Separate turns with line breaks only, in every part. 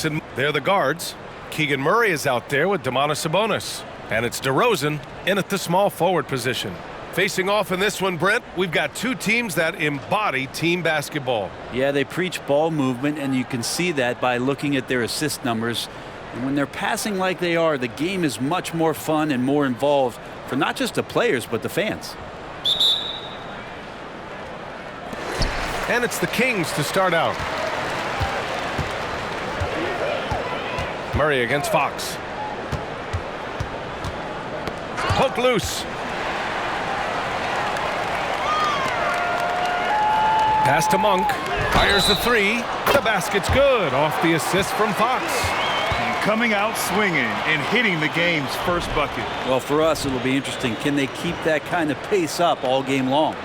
Fox and they're the guards. Keegan Murray is out there with 𝗡𝗏𝗡𝗚 𝗚𝗏. And it's DeRozan in at the small forward position. Facing off in this one, Brent, we've got two teams that embody team basketball.
Yeah, they preach ball movement, and you can see that by looking at their assist numbers. And when they're passing like they are, the game is much more fun and more involved for not just the players, but the fans.
And it's the Kings to start out. Murray against Fox. Poke loose. Pass to Monk. Fires the three. The basket's good. Off the assist from Fox.
And coming out swinging and hitting the game's first bucket.
Well, for us, it'll be interesting. Can they keep that kind of pace up all game long?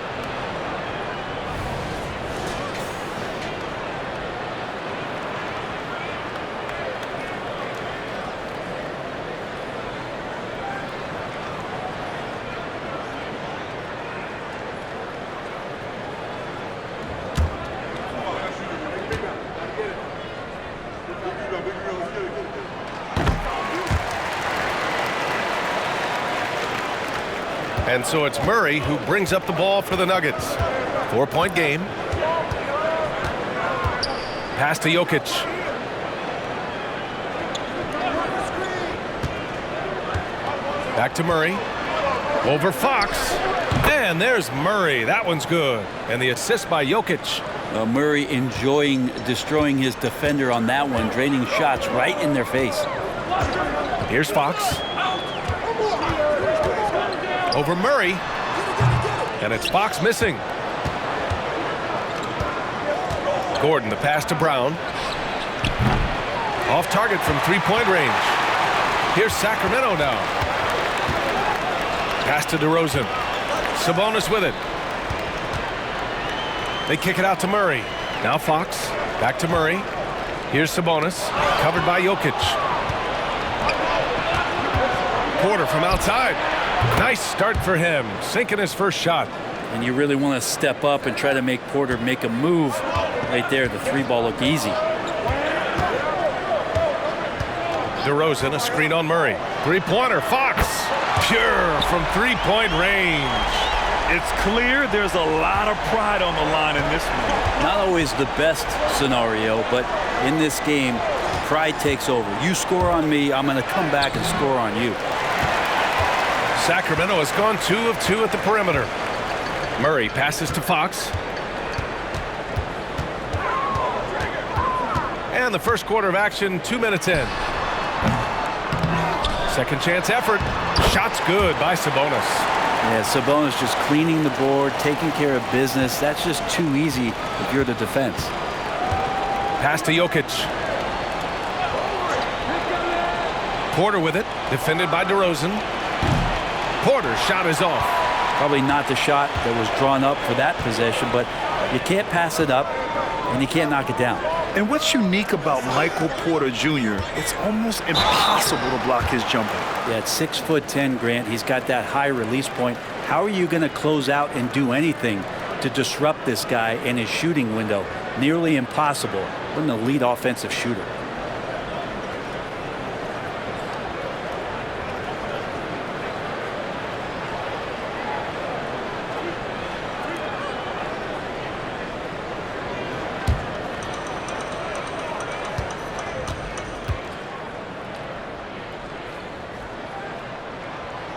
And so it's Murray who brings up the ball for the Nuggets. 4-point game. Pass to Jokic. Back to Murray. Over Fox. And there's Murray. That one's good. And the assist by Jokic.
Murray enjoying destroying his defender on that one, draining shots right in their face.
Here's Fox. Over Murray. And it's Fox missing. Gordon, the pass to Brown. Off target from three-point range. Here's Sacramento now. Pass to DeRozan. Sabonis with it. They kick it out to Murray. Now Fox. Back to Murray. Here's Sabonis. Covered by Jokic. Porter from outside. Nice start for him. Sinking his first shot.
And you really want to step up and try to make Porter make a move. Right there, the three ball looked easy.
DeRozan, a screen on Murray. Three-pointer, Fox. Pure from three-point range.
It's clear there's a lot of pride on the line in this one.
Not always the best scenario, but in this game, pride takes over. You score on me, I'm going to come back and score on you.
Sacramento has gone 2 of 2 at the perimeter. Murray passes to Fox. And the first quarter of action, 2 minutes in. Second chance effort. Shot's good by Sabonis.
Yeah, Sabonis just cleaning the board, taking care of business. That's just too easy if you're the defense.
Pass to Jokic. Porter with it. Defended by DeRozan. Porter's shot is off.
Probably not the shot that was drawn up for that possession, but you can't pass it up and you can't knock it down.
And what's unique about Michael Porter Jr., it's almost impossible to block his jumper.
Yeah, at 6'10", Grant, he's got that high release point. How are you going to close out and do anything to disrupt this guy in his shooting window? Nearly impossible. What an elite offensive shooter.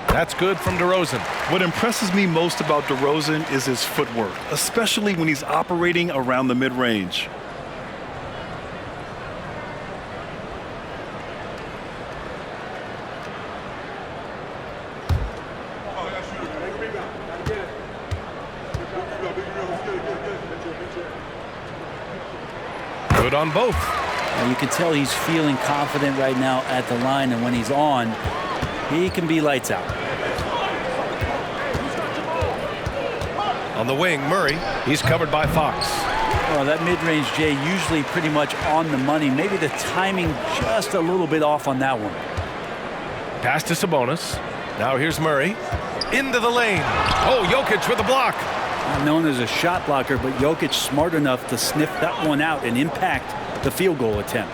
That's good from DeRozan.
What impresses me most about DeRozan is his footwork, especially when he's operating around the mid-range.
Good on both.
And you can tell he's feeling confident right now at the line, and when he's on, he can be lights out.
On the wing, Murray. He's covered by Fox.
Well, that mid-range, Jay, usually pretty much on the money. Maybe the timing just a little bit off on that one.
Pass to Sabonis. Now here's Murray. Into the lane. Oh, Jokic with the block.
Not known as a shot blocker, but Jokic smart enough to sniff that one out and impact the field goal attempt.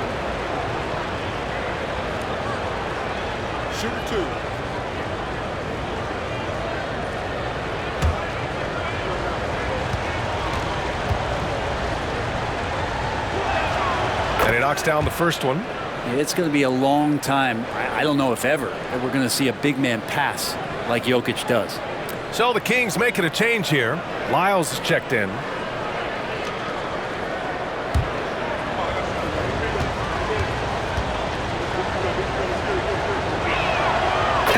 Shooter 2.
And he knocks down the first one.
It's going to be a long time, I don't know if ever, that we're going to see a big man pass like Jokic does.
So the Kings making a change here. Lyles is checked in.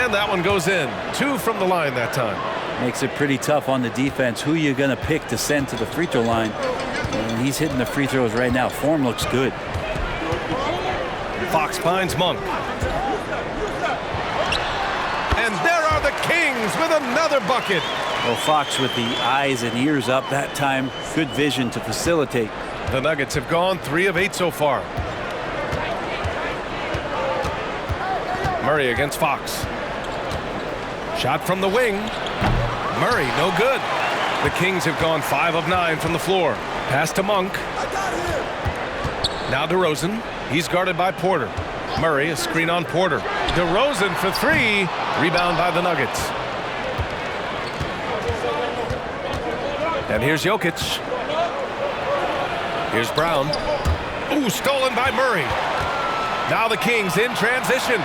And that one goes in. 2 from the line that time.
Makes it pretty tough on the defense. Who you going to pick to send to the free throw line? And he's hitting the free throws right now. Form looks good.
Fox finds Monk. And there are the Kings with another bucket.
Well, Fox with the eyes and ears up that time. Good vision to facilitate.
The Nuggets have gone 3 of 8 so far. Murray against Fox. Shot from the wing. Murray, no good. The Kings have gone 5 of 9 from the floor. Pass to Monk. Now DeRozan. He's guarded by Porter. Murray, a screen on Porter. DeRozan for 3. Rebound by the Nuggets. And here's Jokic. Here's Brown. Ooh, stolen by Murray. Now the Kings in transition.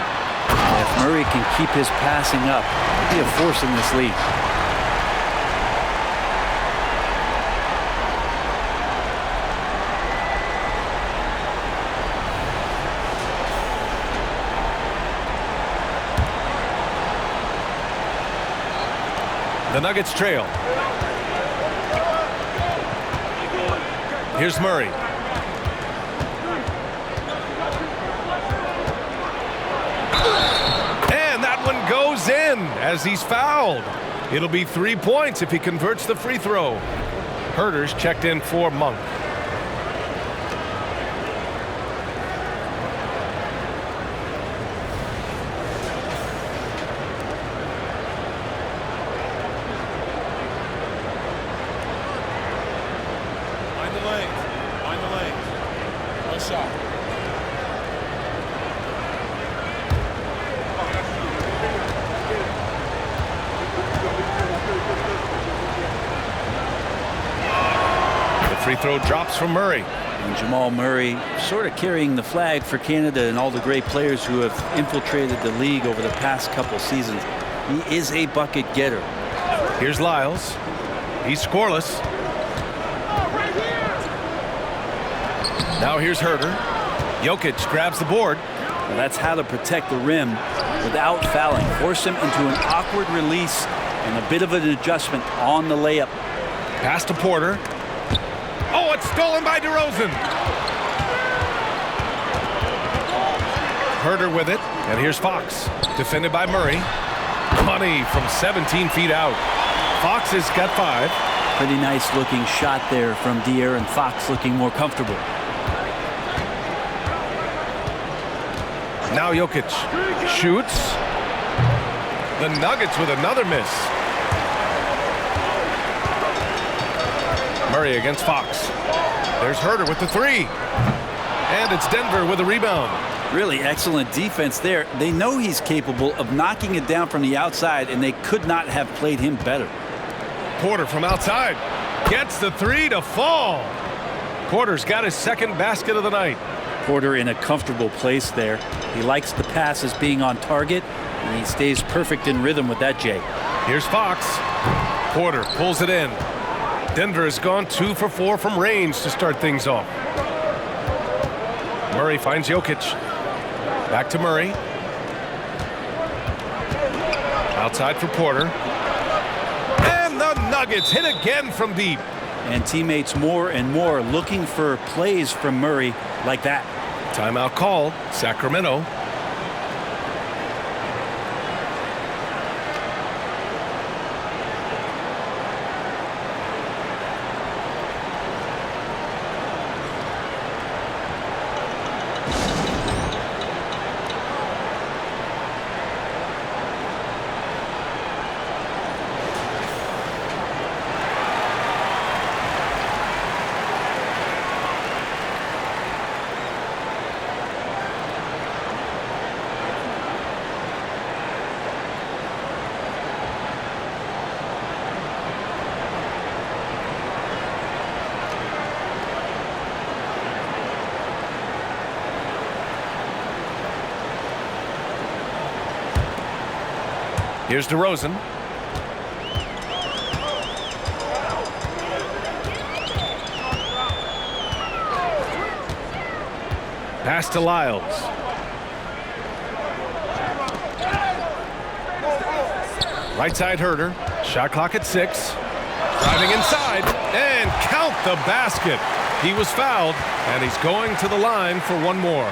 If Murray can keep his passing up, he'll be a force in this league.
The Nuggets trail. Here's Murray. And that one goes in as he's fouled. It'll be 3 points if he converts the free throw. Herter's checked in for Monk. Free throw drops from Murray.
And Jamal Murray sort of carrying the flag for Canada and all the great players who have infiltrated the league over the past couple seasons. He is a bucket getter.
Here's Lyles. He's scoreless. Now here's Herter. Jokic grabs the board.
Well, that's how to protect the rim without fouling. Force him into an awkward release and a bit of an adjustment on the layup.
Pass to Porter. Oh, it's stolen by DeRozan. Herder with it. And here's Fox. Defended by Murray. Money from 17 feet out. Fox has got 5.
Pretty nice looking shot there from De'Aaron Fox, looking more comfortable.
Now Jokic shoots. The Nuggets with another miss. Murray against Fox. There's Herder with the 3. And it's Denver with a rebound.
Really excellent defense there. They know he's capable of knocking it down from the outside, and they could not have played him better.
Porter from outside gets the 3 to fall. Porter's got his second basket of the night.
Porter in a comfortable place there. He likes the passes being on target, and he stays perfect in rhythm with that, Jay.
Here's Fox. Porter pulls it in. Denver has gone 2 for 4 from range to start things off. Murray finds Jokic. Back to Murray. Outside for Porter. And the Nuggets hit again from deep.
And teammates more and more looking for plays from Murray like that.
Timeout call, Sacramento. Here's DeRozan. Pass to Lyles. Right side Herder. Shot clock at 6. Driving inside and count the basket. He was fouled and he's going to the line for one more.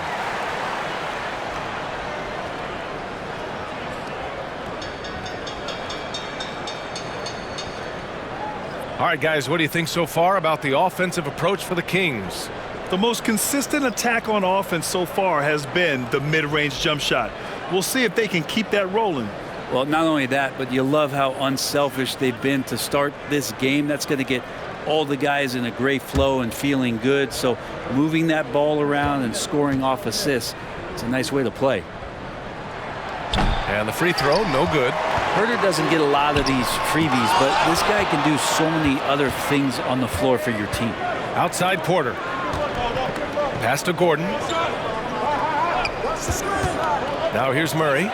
All right, guys, what do you think so far about the offensive approach for the Kings?
The most consistent attack on offense so far has been the mid-range jump shot. We'll see if they can keep that rolling.
Well, not only that, but you love how unselfish they've been to start this game. That's going to get all the guys in a great flow and feeling good. So moving that ball around and scoring off assists, it's a nice way to play.
And the free throw, no good.
Herder doesn't get a lot of these freebies, but this guy can do so many other things on the floor for your team.
Outside Porter. Pass to Gordon. Now here's Murray. And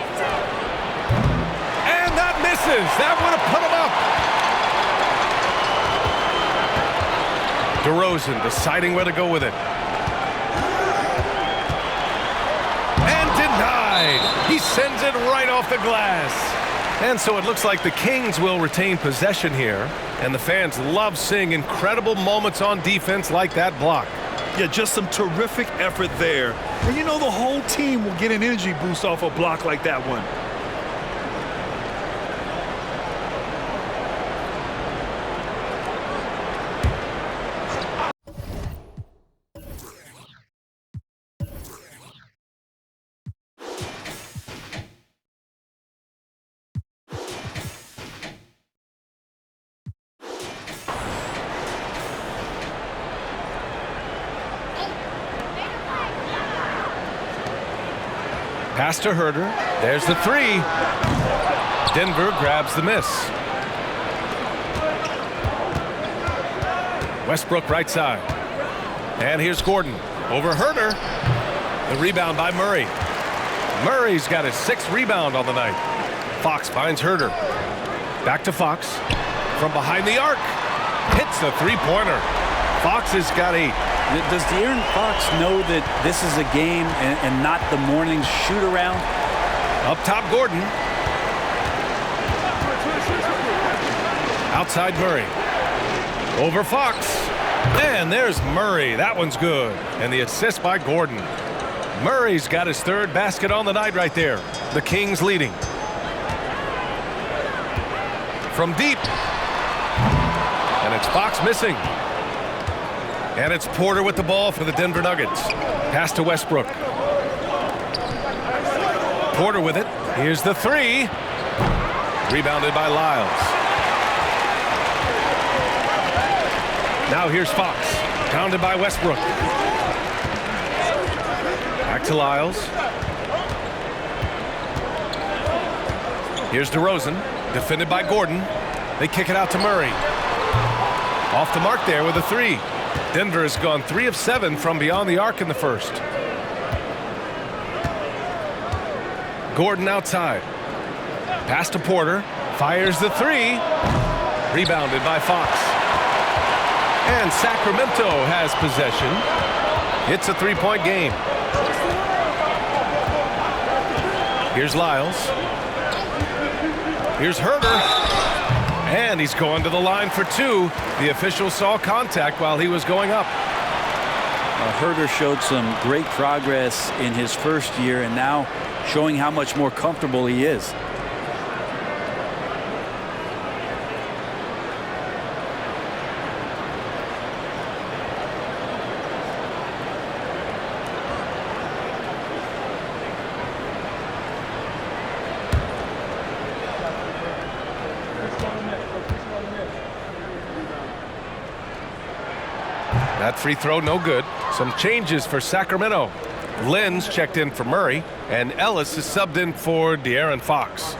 that misses. That would have put him up. DeRozan deciding where to go with it. And denied. He sends it right off the glass. And so it looks like the Kings will retain possession here. And the fans love seeing incredible moments on defense like that block.
Yeah, just some terrific effort there. And you know the whole team will get an energy boost off a block like that one.
Pass to Herder. There's the 3. Denver grabs the miss. Westbrook right side. And here's Gordon. Over Herder. The rebound by Murray. Murray's got his 6th rebound on the night. Fox finds Herder. Back to Fox. From behind the arc. Hits the 3-pointer. Fox has got 8.
Does De'Aaron Fox know that this is a game and not the morning's shoot-around?
Up top, Gordon. Outside Murray. Over Fox. And there's Murray. That one's good. And the assist by Gordon. Murray's got his third basket on the night right there. The Kings leading. From deep. And it's Fox missing. And it's Porter with the ball for the Denver Nuggets. Pass to Westbrook. Porter with it. Here's the three. Rebounded by Lyles. Now here's Fox. Pounded by Westbrook. Back to Lyles. Here's DeRozan. Defended by Gordon. They kick it out to Murray. Off the mark there with a three. Denver has gone 3 of 7 from beyond the arc in the first. Gordon outside. Pass to Porter. Fires the three. Rebounded by Fox. And Sacramento has possession. It's a 3-point game. Here's Lyles. Here's Herder. And he's going to the line for 2. The official saw contact while he was going up.
Herder showed some great progress in his first year and now showing how much more comfortable he is.
That free throw no good. Some changes for Sacramento. Lynn's checked in for Murray, and Ellis is subbed in for De'Aaron Fox.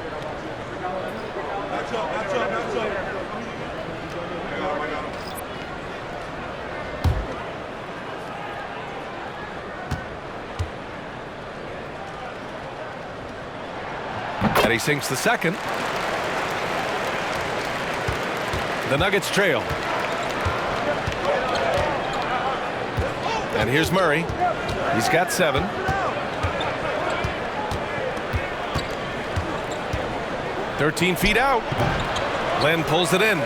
And he sinks the second. The Nuggets trail. And here's Murray. He's got 7. "13 feet out. Len pulls it in.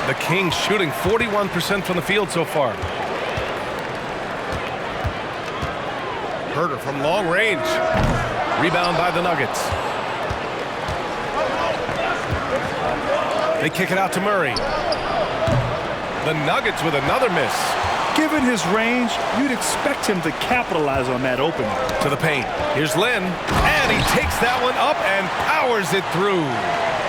The Kings shooting 41% from the field so far. Herder from long range. Rebound by the Nuggets. They kick it out to Murray. The Nuggets with another miss.
Given his range, you'd expect him to capitalize on that opening.
To the paint. Here's Len, and he takes that one up and powers it through.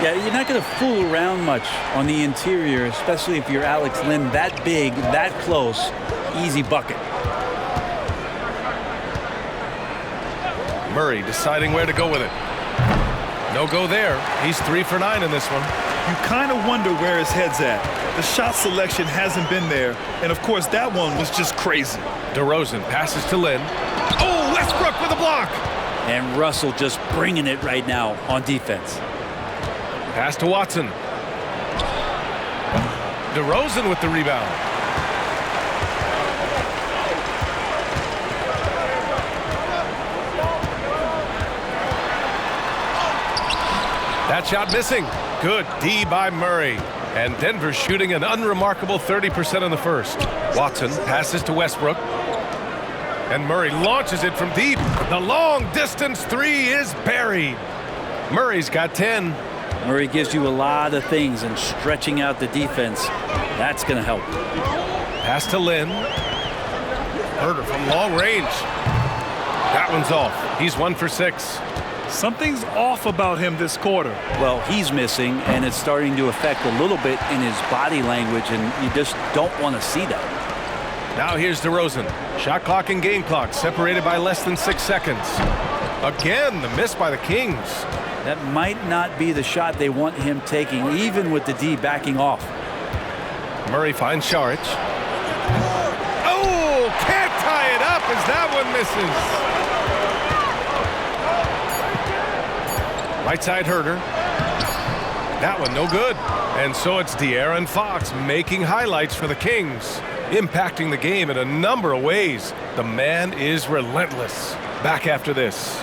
Yeah, you're not going to fool around much on the interior, especially if you're Alex Len, that big, that close, easy bucket.
Murray deciding where to go with it. No go there. He's 3 for 9 in this one.
You kind of wonder where his head's at. The shot selection hasn't been there, and of course that one was just crazy.
DeRozan passes to Lynn. Oh, Westbrook with a block.
And Russell just bringing it right now on defense.
Pass to Watson. DeRozan with the rebound. That shot missing. Good D by Murray. And Denver shooting an unremarkable 30% in the first. Watson passes to Westbrook. And Murray launches it from deep. The long distance three is buried. Murray's got 10.
Murray gives you a lot of things, and stretching out the defense, that's going to help.
Pass to Lynn. Herder from long range. That one's off. He's 1 for 6.
Something's off about him this quarter.
Well, he's missing, and it's starting to affect a little bit in his body language, and you just don't want to see that.
Now here's DeRozan. Shot clock and game clock separated by less than 6 seconds. Again, the miss by the Kings.
That might not be the shot they want him taking, even with the D backing off.
Murray finds Šarić. Oh, can't tie it up as that one misses. Right side Herder. That one no good. And so it's De'Aaron Fox making highlights for the Kings, impacting the game in a number of ways. The man is relentless. Back after this.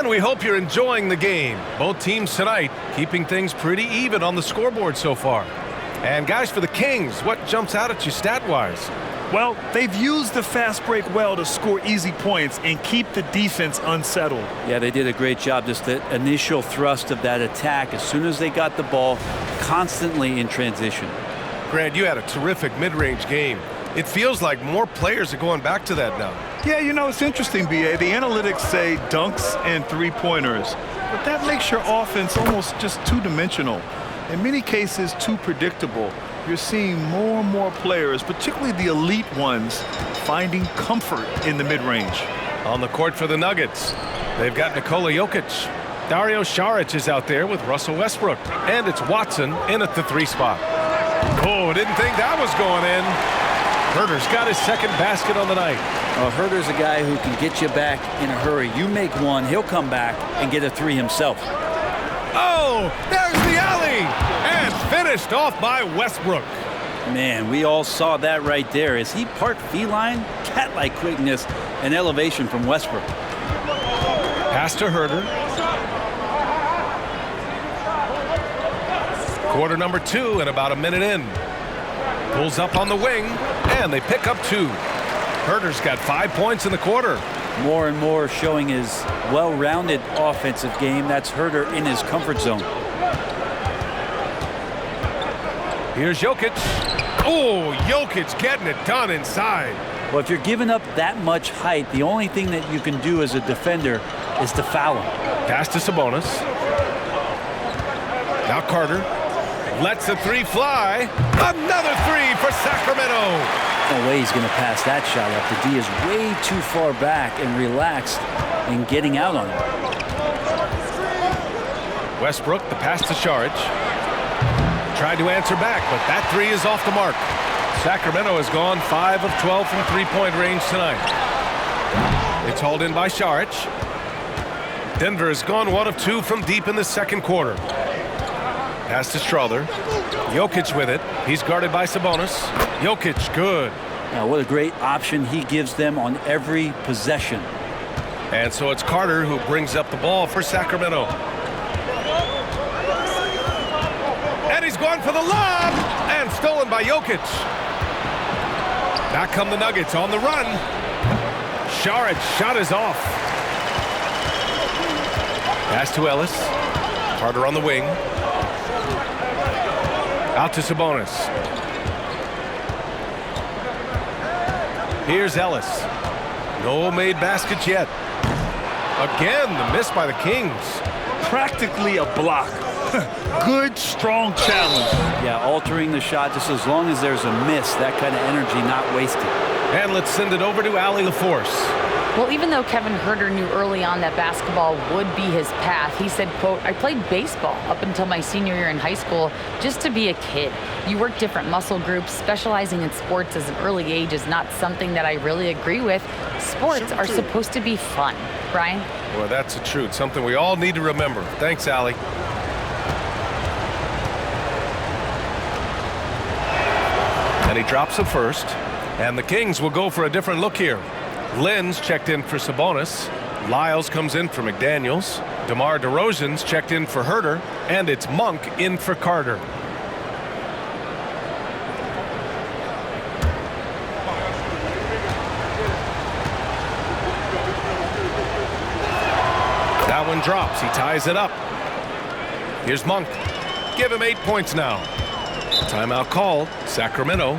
And we hope you're enjoying the game. Both teams tonight keeping things pretty even on the scoreboard so far. And guys, for the Kings, what jumps out at you stat-wise?
Well, they've used the fast break well to score easy points and keep the defense unsettled.
Yeah, they did a great job. Just the initial thrust of that attack as soon as they got the ball, constantly in transition.
Grant, you had a terrific mid-range game. It feels like more players are going back to that now.
Yeah, you know, it's interesting, B.A. The analytics say dunks and three-pointers, but that makes your offense almost just two-dimensional. In many cases, too predictable. You're seeing more and more players, particularly the elite ones, finding comfort in the mid-range.
On the court for the Nuggets, they've got 𝗡𝗨𝗚𝗚𝗘𝗧𝗦. Dario Saric is out there with Russell Westbrook. And it's Watson in at the 3 spot. Oh, didn't think that was going in. Herder's got his second basket on the night.
Herder's a guy who can get you back in a hurry. You make one, he'll come back and get a 3 himself.
Oh, there's the alley! And finished off by Westbrook.
Man, we all saw that right there. Is he part feline? Cat-like quickness and elevation from Westbrook.
Pass to Herder. Quarter number 2 and about a minute in. Pulls up on the wing, and they pick up 2. Herder's got 5 points in the quarter.
More and more showing his well-rounded offensive game. That's Herder in his comfort zone.
Here's Jokic. Oh, Jokic getting it done inside.
Well, if you're giving up that much height, the only thing that you can do as a defender is to foul him.
Pass to Sabonis. Now Carter lets the 3 fly. Another 3 for Sacramento.
No way he's going to pass that shot up. The D is way too far back and relaxed in getting out on it.
Westbrook, the pass to Saric. Tried to answer back, but that 3 is off the mark. Sacramento has gone 5 of 12 from three-point range tonight. It's hauled in by Saric. Denver has gone 1 of 2 from deep in the second quarter. Pass to Strother. Jokic with it. He's guarded by Sabonis. Jokic, good.
Now, what a great option he gives them on every possession.
And so it's Carter who brings up the ball for Sacramento. And he's gone for the lob. And stolen by Jokic. Back come the Nuggets on the run. Saric shot is off. Pass to Ellis. Carter on the wing. Out to Sabonis. Here's Ellis. No made baskets yet. Again, the miss by the Kings.
Practically a block. Good, strong challenge.
Yeah, altering the shot just as long as there's a miss. That kind of energy not wasted.
And let's send it over to 𝗚𝗚𝗚𝗚𝗚 LaForce.
Well, even though Kevin Herter knew early on that basketball would be his path, he said, quote, "I played baseball up until my senior year in high school just to be a kid. You work different muscle groups. Specializing in sports as an early age is not something that I really agree with. Sports are supposed to be fun." Brian?
Well, that's the truth. Something we all need to remember. Thanks, Allie. And he drops the first. And the Kings will go for a different look here. Lynn's checked in for Sabonis. Lyles comes in for McDaniels. DeMar DeRozan's checked in for Herder. And it's Monk in for Carter. That one drops. He ties it up. Here's Monk. Give him 8 points now. Timeout called. Sacramento.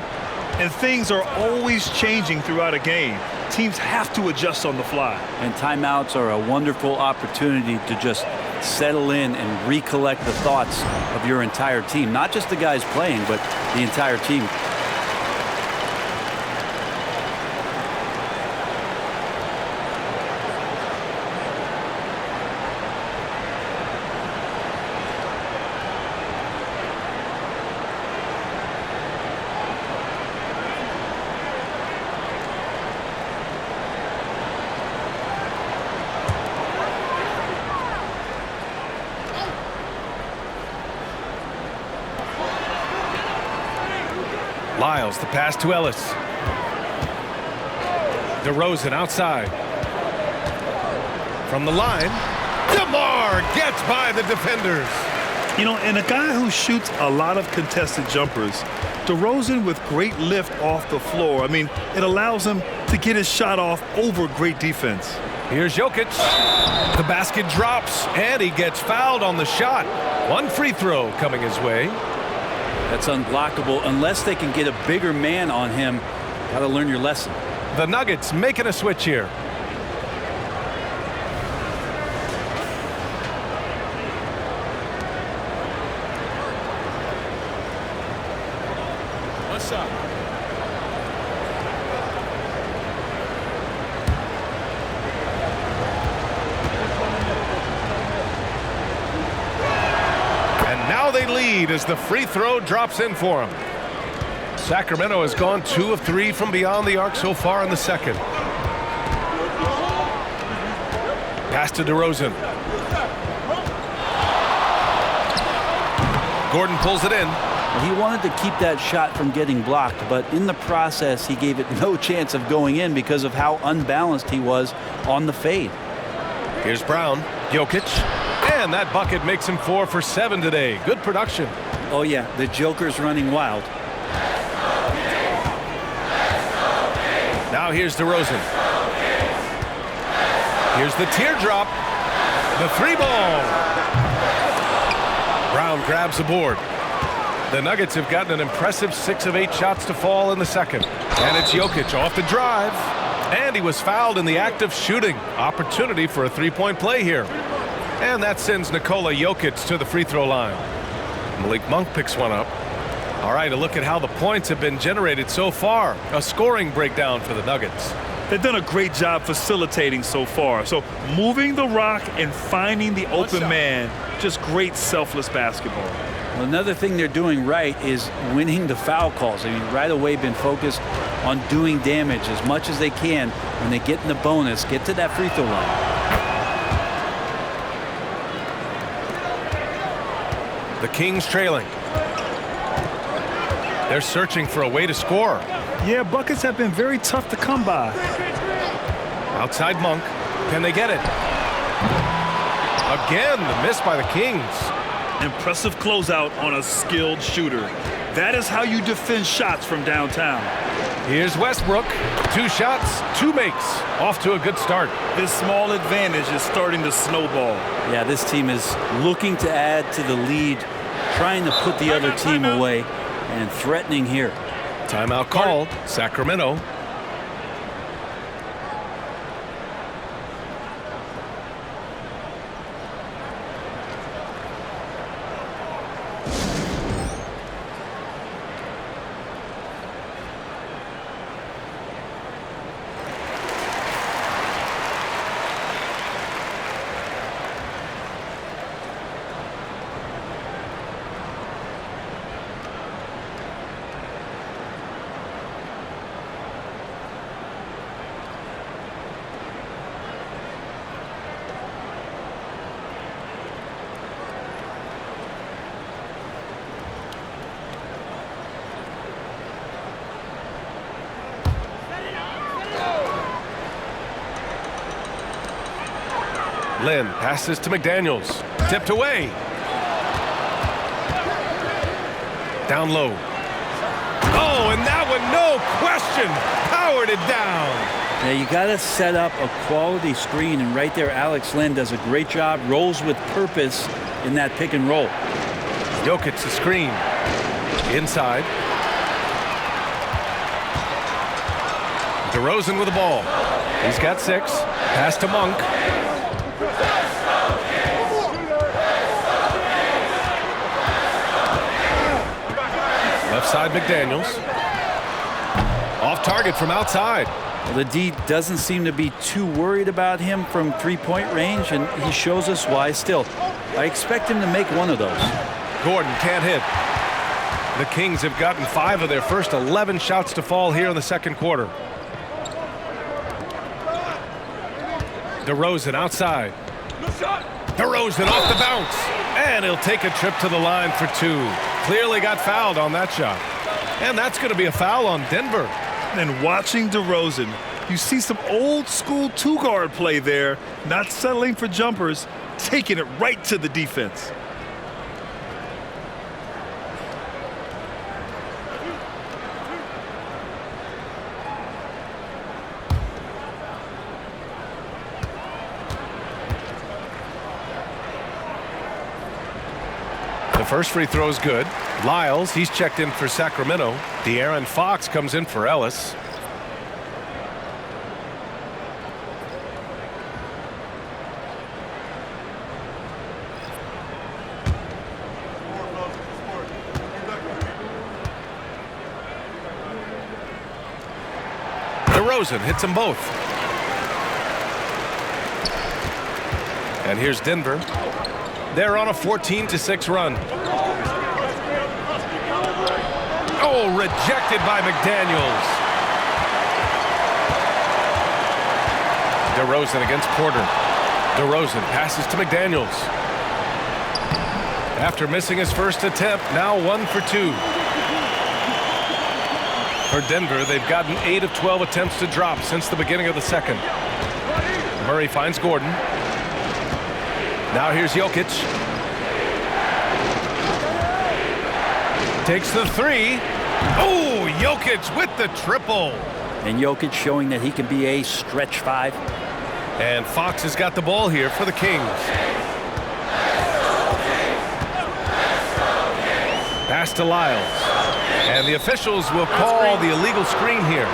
And things are always changing throughout a game. Teams have to adjust on the fly.
And timeouts are a wonderful opportunity to just settle in and recollect the thoughts of your entire team. Not just the guys playing, but the entire team.
Lyles, the pass to Ellis. DeRozan outside. From the line, DeMar gets by the defenders.
You know, and a guy who shoots a lot of contested jumpers, DeRozan with great lift off the floor. I mean, it allows him to get his shot off over great defense.
Here's Jokic. The basket drops, and he gets fouled on the shot. One free throw coming his way.
That's unblockable unless they can get a bigger man on him. Got to learn your lesson.
The Nuggets making a switch here. What's up? And now they lead as the free throw drops in for them. Sacramento has gone 2 of 3 from beyond the arc so far in the second. Pass to DeRozan. Gordon pulls it in.
He wanted to keep that shot from getting blocked, but in the process, he gave it no chance of going in because of how unbalanced he was on the fade.
Here's Brown, Jokic, and that bucket makes him 4 for 7 today. Good production.
Oh yeah, the Joker's running wild.
Now here's DeRozan. Here's the teardrop. The 3-ball. Brown grabs the board. The Nuggets have gotten an impressive 6 of 8 shots to fall in the second. And it's Jokic off the drive. And he was fouled in the act of shooting. Opportunity for a 3-point play here. And that sends Nikola Jokic to the free throw line. Malik Monk picks one up. All right, a look at how the points have been generated so far. A scoring breakdown for the Nuggets.
They've done a great job facilitating so far. So moving the rock and finding the open man, just great selfless basketball.
Well, another thing they're doing right is winning the foul calls. I mean, right away been focused on doing damage as much as they can. When they get in the bonus, get to that free throw line.
The Kings trailing. They're searching for a way to score.
Yeah, buckets have been very tough to come by.
Outside Monk. Can they get it? Again, the miss by the Kings.
Impressive closeout on a skilled shooter. That is how you defend shots from downtown.
Here's Westbrook. 2 shots, 2 makes. Off to a good start.
This small advantage is starting to snowball.
Yeah, this team is looking to add to the lead, trying to put the other team away, and threatening here.
Timeout called. Sacramento. Lynn passes to McDaniels. Tipped away. Down low. Oh, and that one, no question, powered it down.
Now you got to set up a quality screen, and right there Alex Len does a great job, rolls with purpose in that pick and roll.
Jokic the screen. Inside. DeRozan with the ball. He's got 6. Pass to Monk. Left side McDaniels. Off target from outside.
Well, the D doesn't seem to be too worried about him from 3-point range, and he shows us why still. I expect him to make one of those.
Gordon can't hit. The Kings have gotten 5 of their first 11 shots to fall here in the second quarter. DeRozan outside. DeRozan off the bounce. And he'll take a trip to the line for 2. Clearly got fouled on that shot. And that's going to be a foul on Denver.
And watching DeRozan, you see some old school 2-guard play there, not settling for jumpers, taking it right to the defense.
The first free throw is good. Lyles, he's checked in for Sacramento. De'Aaron Fox comes in for Ellis. DeRozan hits them both. And here's Denver. They're on a 14-6 run. Oh, rejected by McDaniels. DeRozan against Porter. DeRozan passes to McDaniels. After missing his first attempt, now 1 for 2. For Denver, they've gotten 8 of 12 attempts to drop since the beginning of the second. Murray finds Gordon. Now here's Jokic. Takes the 3. Oh, Jokic with the triple.
And Jokic showing that he can be a stretch 5.
And Fox has got the ball here for the Kings. Pass to Lyles. And the officials will call the illegal screen here.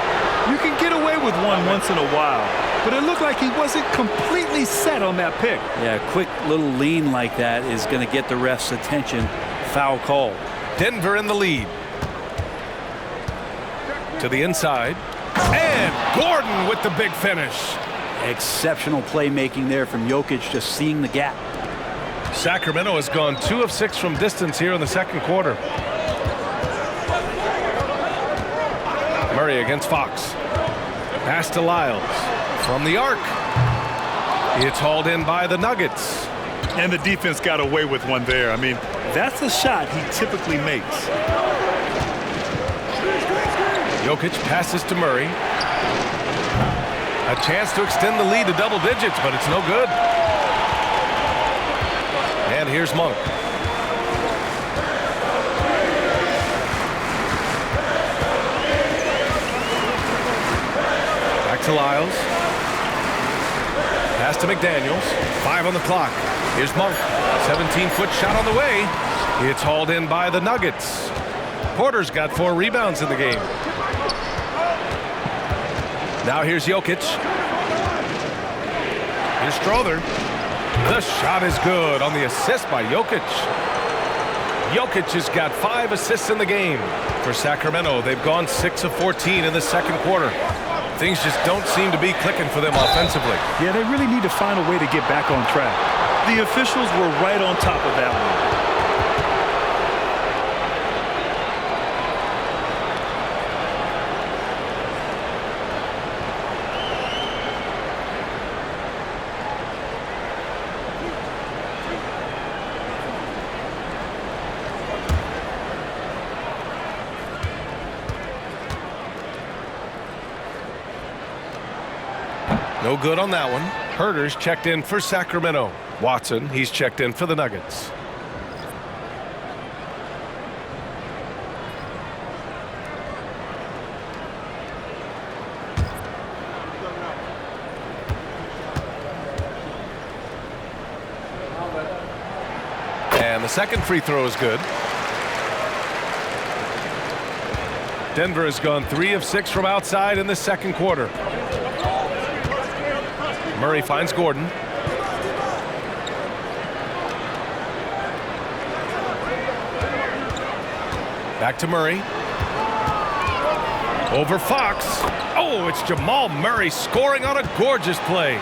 You can get away with one once in a while, but it looked like he wasn't completely set on that pick.
Yeah, a quick little lean like that is going to get the ref's attention. Foul call.
Denver in the lead. To the inside. And Gordon with the big finish.
Exceptional playmaking there from Jokic, just seeing the gap.
Sacramento has gone 2 of 6 from distance here in the second quarter. Murray against Fox. Pass to Lyles. From the arc. It's hauled in by the Nuggets.
And the defense got away with one there. I mean, that's a shot he typically makes.
Jokic passes to Murray. A chance to extend the lead to double digits, but it's no good. And here's Monk. Back to Lyles. Pass to McDaniels. 5 on the clock. Here's Monk. 17-foot shot on the way. It's hauled in by the Nuggets. Porter's got 4 rebounds in the game. Now here's Jokic. Here's Strother. The shot is good on the assist by Jokic. Jokic has got 5 assists in the game. For Sacramento, they've gone 6 of 14 in the second quarter. Things just don't seem to be clicking for them offensively.
Yeah, they really need to find a way to get back on track. The officials were right on top of that one.
No good on that one. Herter's checked in for Sacramento. Watson, he's checked in for the Nuggets. And the second free throw is good. Denver has gone 3 of 6 from outside in the second quarter. Murray finds Gordon. Back to Murray. Over Fox. Oh, it's Jamal Murray scoring on a gorgeous play.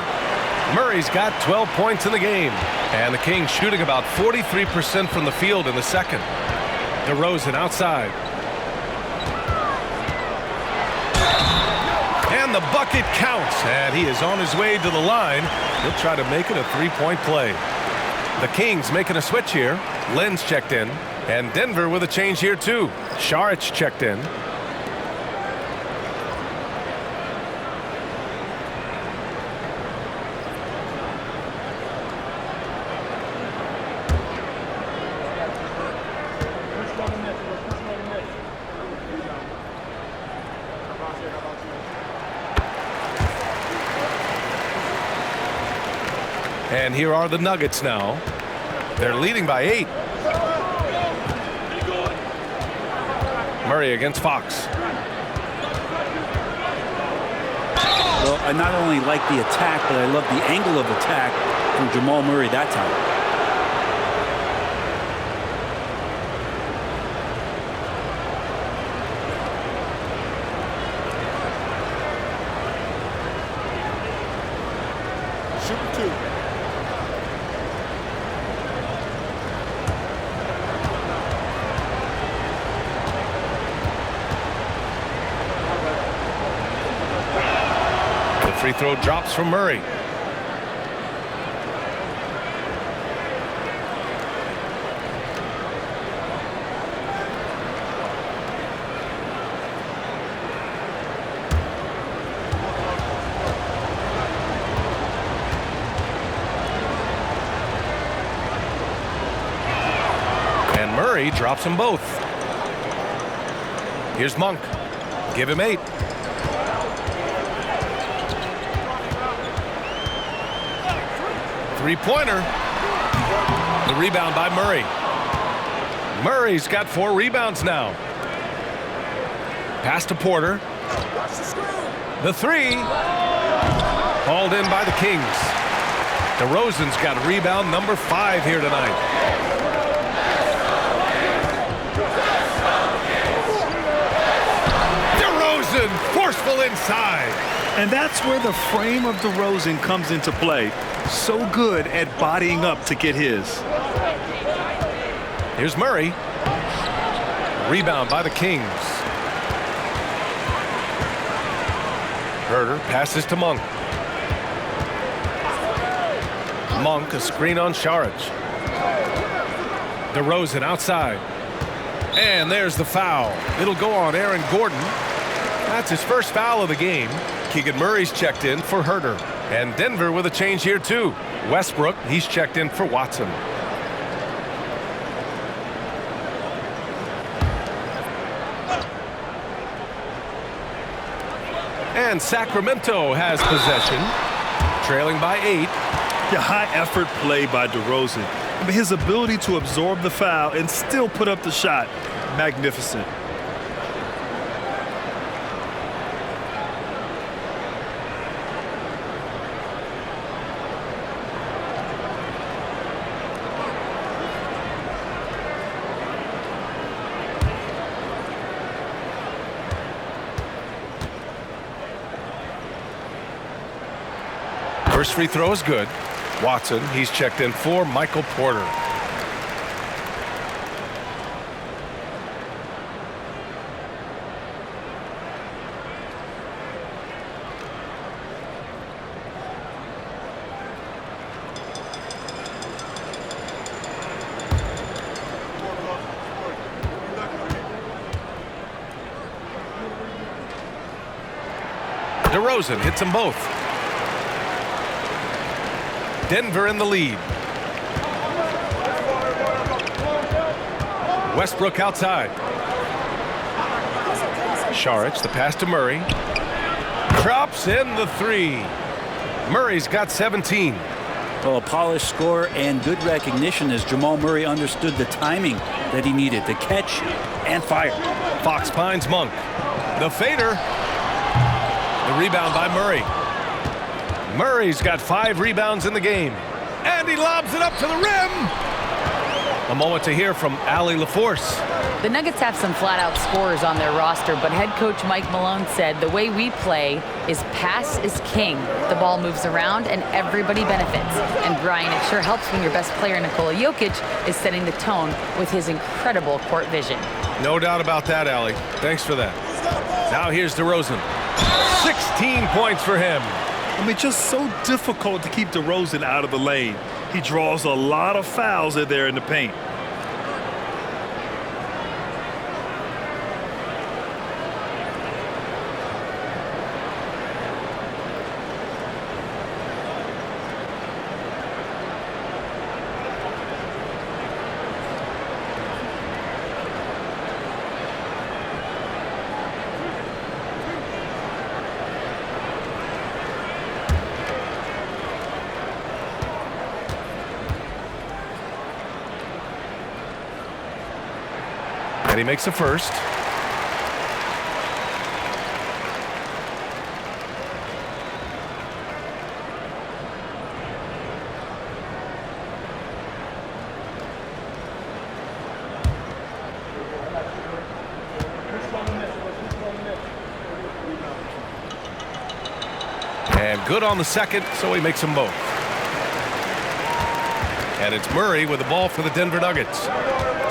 Murray's got 12 points in the game. And the Kings shooting about 43% from the field in the second. DeRozan outside. And the bucket counts, and he is on his way to the line. He'll try to make it a 3-point play. The Kings making a switch here. Len's checked in, and Denver with a change here too. Saric checked in. And here are the Nuggets now. They're leading by 8. Murray against Fox.
Well, I not only like the attack, but I love the angle of attack from Jamal Murray that time.
Free throw drops from Murray. And Murray drops them both. Here's Monk. Give him 8. Three-pointer. The rebound by Murray. Murray's got 4 rebounds now. Pass to Porter. The 3. Hauled in by the Kings. DeRozan's got rebound number 5 here tonight. DeRozan forceful inside.
And that's where the frame of DeRozan comes into play. So good at bodying up to get his.
Here's Murray. Rebound by the Kings. Herter passes to Monk. Monk, a screen on Saric. DeRozan outside. And there's the foul. It'll go on Aaron Gordon. That's his first foul of the game. Keegan Murray's checked in for Herter. And Denver with a change here too. Westbrook, he's checked in for Watson. And Sacramento has possession, trailing by 8.
Yeah, high effort play by DeRozan. I mean, his ability to absorb the foul and still put up the shot, magnificent.
First free throw is good. Watson, he's checked in for Michael Porter. DeRozan hits them both. Denver in the lead. Westbrook outside. Saric, the pass to Murray. Drops in the 3. Murray's got 17.
Well, a polished score and good recognition as Jamal Murray understood the timing that he needed to catch and fire.
Fox finds Monk. The fader. The rebound by Murray. Murray's got 5 rebounds in the game. And he lobs it up to the rim. A moment to hear from Allie LaForce.
The Nuggets have some flat-out scorers on their roster, but head coach Mike Malone said the way we play is pass is king. The ball moves around and everybody benefits. And Brian, it sure helps when your best player, Nikola Jokic, is setting the tone with his incredible court vision.
No doubt about that, Allie. Thanks for that. Now here's DeRozan. 16 points for him.
I mean, just so difficult to keep DeRozan out of the lane. He draws a lot of fouls in there in the paint.
And he makes a first. And good on the second, so he makes them both. And it's Murray with the ball for the Denver Nuggets.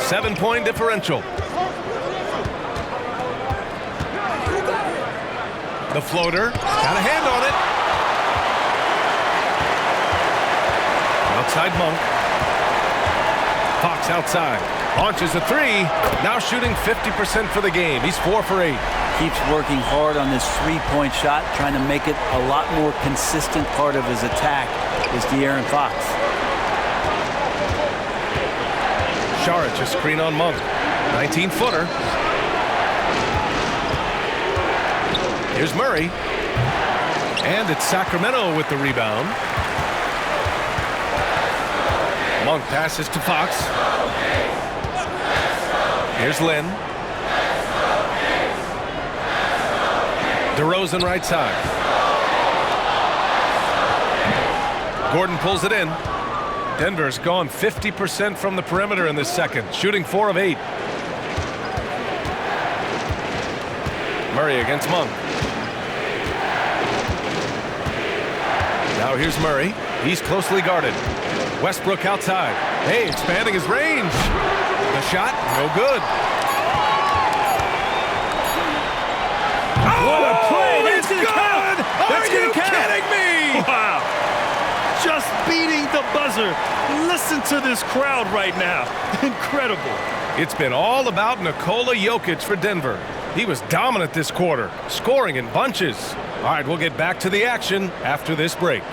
7-point differential. The floater, got a hand on it. Outside Monk. Fox outside. Launches a three. Now shooting 50% for the game. He's 4 for 8.
Keeps working hard on this three-point shot, trying to make it a lot more consistent part of his attack is De'Aaron Fox.
Saric, a screen on Monk. 19-footer. Here's Murray. And it's Sacramento with the rebound. Monk passes to Fox. Here's Lynn. DeRozan right side. Gordon pulls it in. Denver's gone 50% from the perimeter in this second, shooting 4 of 8. Murray against Monk. Now here's Murray. He's closely guarded. Westbrook outside. Hey, expanding his range. The shot, no good.
What a play! That's
good! Are you kidding me?
Wow! Just beating the buzzer. Listen to this crowd right now. Incredible.
It's been all about 𝗡𝗨𝗚𝗚𝗘𝗧𝗦 for Denver. He was dominant this quarter, scoring in bunches. All right, we'll get back to the action after this break.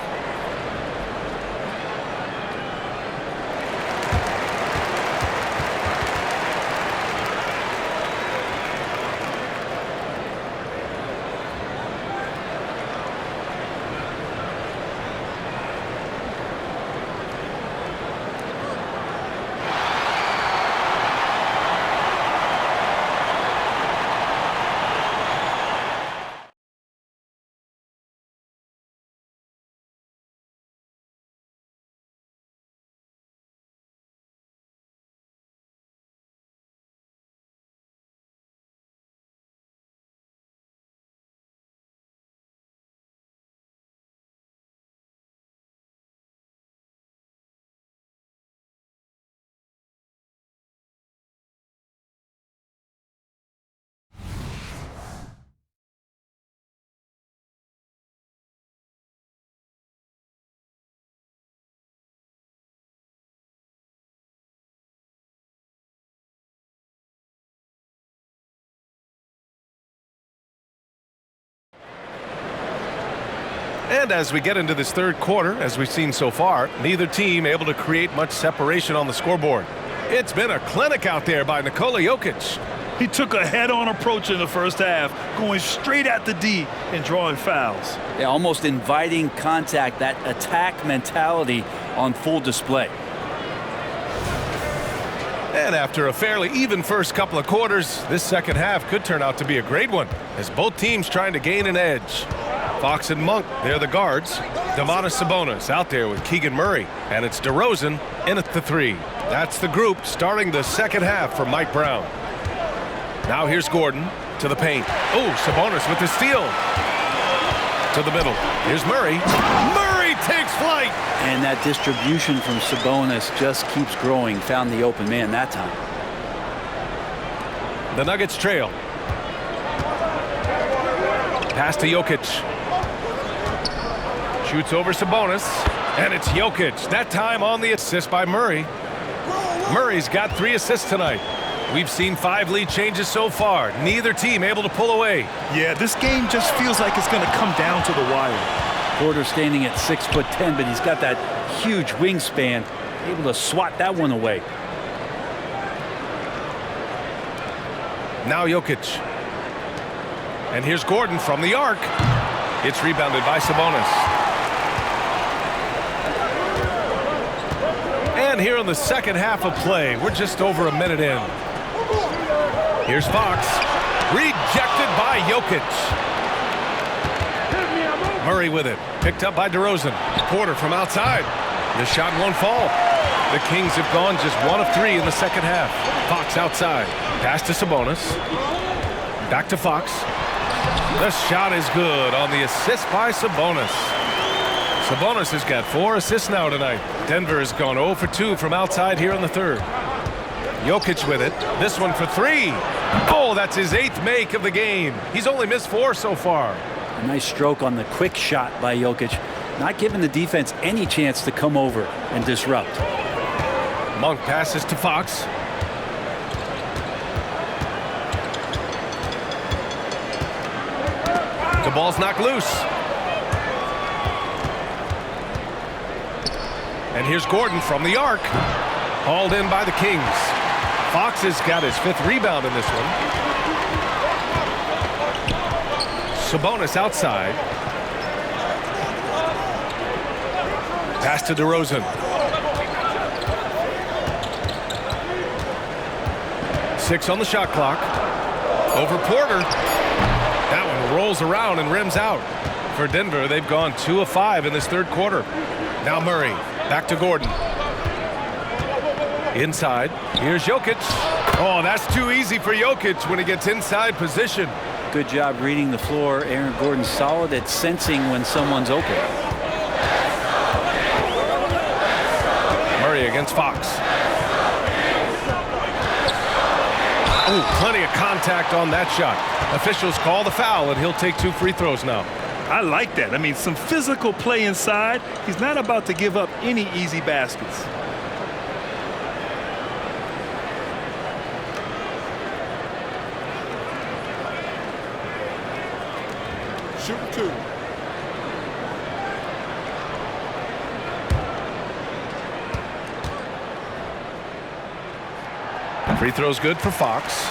And as we get into this third quarter, as we've seen so far, neither team able to create much separation on the scoreboard. It's been a clinic out there by 𝗡𝗨𝗚𝗚𝗘𝗧𝗦.
He took a head-on approach in the first half, going straight at the D and drawing fouls.
Yeah, almost inviting contact, that attack mentality on full display.
And after a fairly even first couple of quarters, this second half could turn out to be a great one, as both teams trying to gain an edge. Fox and Monk, they're the guards. 𝗡𝗏𝗡𝗚𝗏 out there with Keegan Murray. And it's DeRozan in at the three. That's the group starting the second half for Mike Brown. Now here's Gordon to the paint. Oh, Sabonis with the steal. To the middle. Here's Murray. Murray takes flight.
And that distribution from Sabonis just keeps growing. Found the open man that time.
The Nuggets trail. Pass to Jokic. Shoots over Sabonis. And it's Jokic. That time on the assist by Murray. Murray's got 3 assists tonight. We've seen 5 lead changes so far. Neither team able to pull away.
Yeah, this game just feels like it's going to come down to the wire.
Porter standing at 6'10", but he's got that huge wingspan, able to swat that one away.
Now Jokic. And here's Gordon from the arc. It's rebounded by Sabonis. And here in the second half of play, we're just over a minute in. Here's Fox. Rejected by Jokic. Murray with it. Picked up by DeRozan. Porter from outside. The shot won't fall. The Kings have gone just 1 of 3 in the second half. Fox outside. Pass to Sabonis. Back to Fox. The shot is good on the assist by Sabonis. Sabonis has got 4 assists now tonight. Denver has gone 0 for 2 from outside here in the third. Jokic with it. This one for 3. Oh, that's his 8th make of the game. He's only missed 4 so far.
A nice stroke on the quick shot by Jokic, not giving the defense any chance to come over and disrupt.
Monk passes to Fox. The ball's knocked loose. And here's Gordon from the arc. Hauled in by the Kings. Fox has got his 5th rebound in this one. Sabonis outside. Pass to DeRozan. 6 on the shot clock. Over Porter. That one rolls around and rims out. For Denver, they've gone 2 of 5 in this third quarter. Now Murray. Back to Gordon. Inside. Here's Jokic. Oh, that's too easy for Jokic when he gets inside position.
Good job reading the floor. Aaron Gordon solid at sensing when someone's open.
Murray against Fox. Oh, plenty of contact on that shot. Officials call the foul, and he'll take 2 free throws now.
I like that. I mean, some physical play inside. He's not about to give up any easy baskets.
Shooting 2.
Free throw's good for Fox.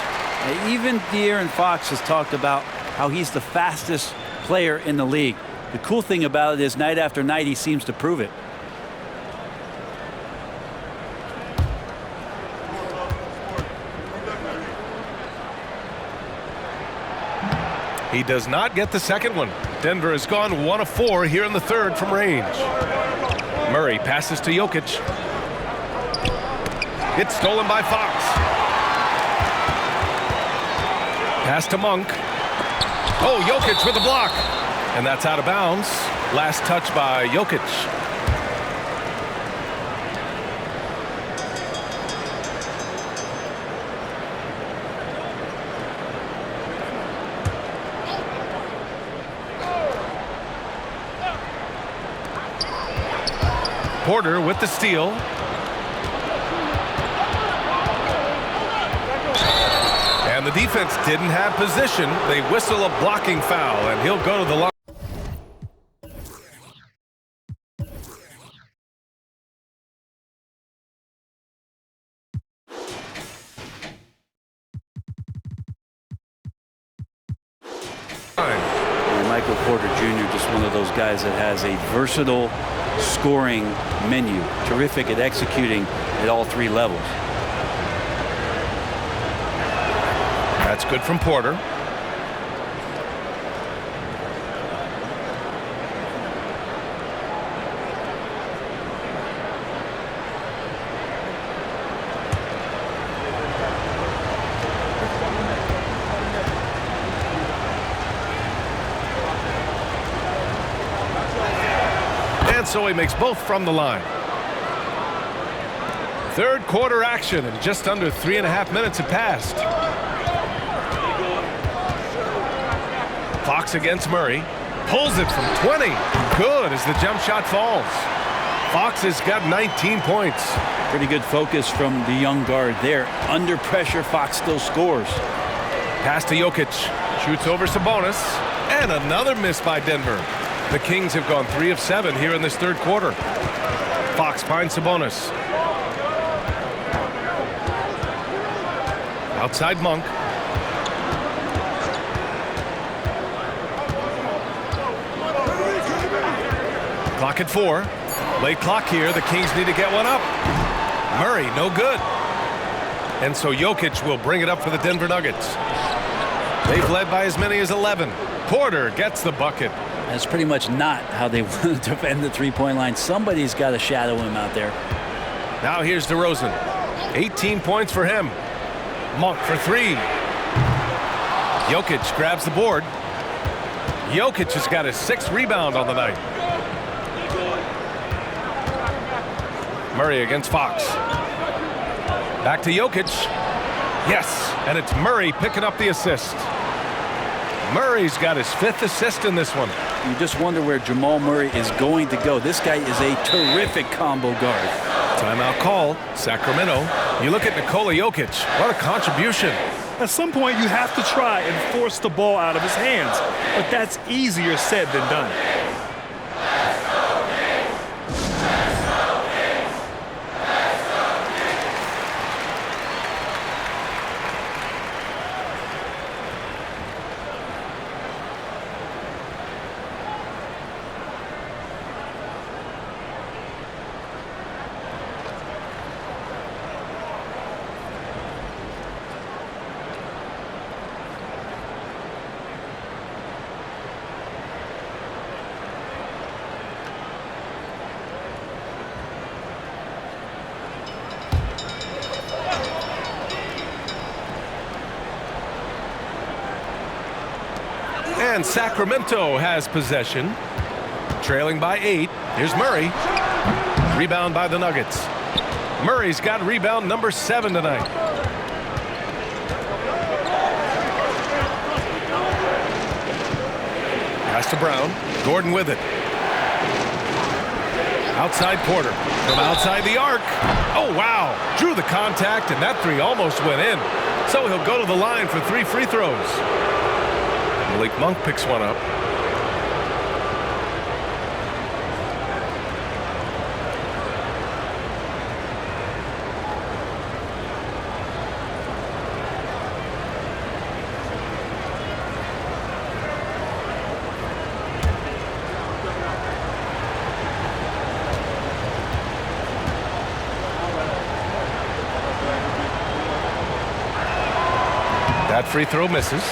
Even De'Aaron Fox has talked about how he's the fastest player in the league. The cool thing about it is night after night he seems to prove it.
He does not get the second one. Denver has gone 1 of 4 here in the third from range. Murray passes to Jokic. It's stolen by Fox. Pass to Monk. Oh, Jokic with the block. And that's out of bounds. Last touch by Jokic. Porter with the steal. And the defense didn't have position. They whistle a blocking foul, and he'll go to the line.
Michael Porter Jr. just one of those guys that has a versatile scoring menu. Terrific at executing at all 3 levels.
That's good from Porter. And so he makes both from the line. Third quarter action, and just under 3.5 minutes have passed. Fox against Murray. Pulls it from 20. Good as the jump shot falls. Fox has got 19 points.
Pretty good focus from the young guard there. Under pressure, Fox still scores.
Pass to Jokic. Shoots over Sabonis. And another miss by Denver. The Kings have gone 3 of 7 here in this third quarter. Fox finds Sabonis. Outside Monk. Clock at 4. Late clock here. The Kings need to get one up. Murray, no good. And so Jokic will bring it up for the Denver Nuggets. They've led by as many as 11. Porter gets the bucket.
That's pretty much not how they want to defend the three-point line. Somebody's got to shadow him out there.
Now here's DeRozan. 18 points for him. Monk for 3. Jokic grabs the board. Jokic has got his 6th rebound on the night. Murray against Fox. Back to Jokic. Yes, and it's Murray picking up the assist. Murray's got his 5th assist in this one.
You just wonder where Jamal Murray is going to go. This guy is a terrific combo guard.
Timeout call, Sacramento. You look at 𝗡𝗨𝗚𝗚𝗘𝗧𝗦, what a contribution.
At some point, you have to try and force the ball out of his hands, but that's easier said than done.
And Sacramento has possession. Trailing by 8. Here's Murray. Rebound by the Nuggets. Murray's got rebound number 7 tonight. Pass to Brown. Gordon with it. Outside Porter. From outside the arc. Oh, wow. Drew the contact, and that 3 almost went in. So he'll go to the line for 3 free throws. Malik Monk picks one up. That free throw misses.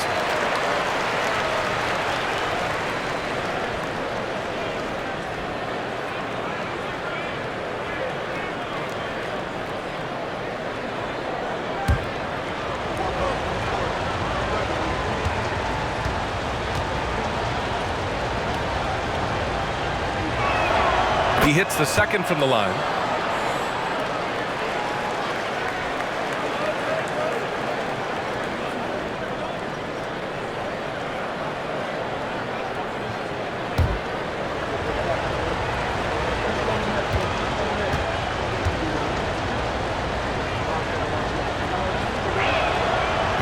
He hits the second from the line.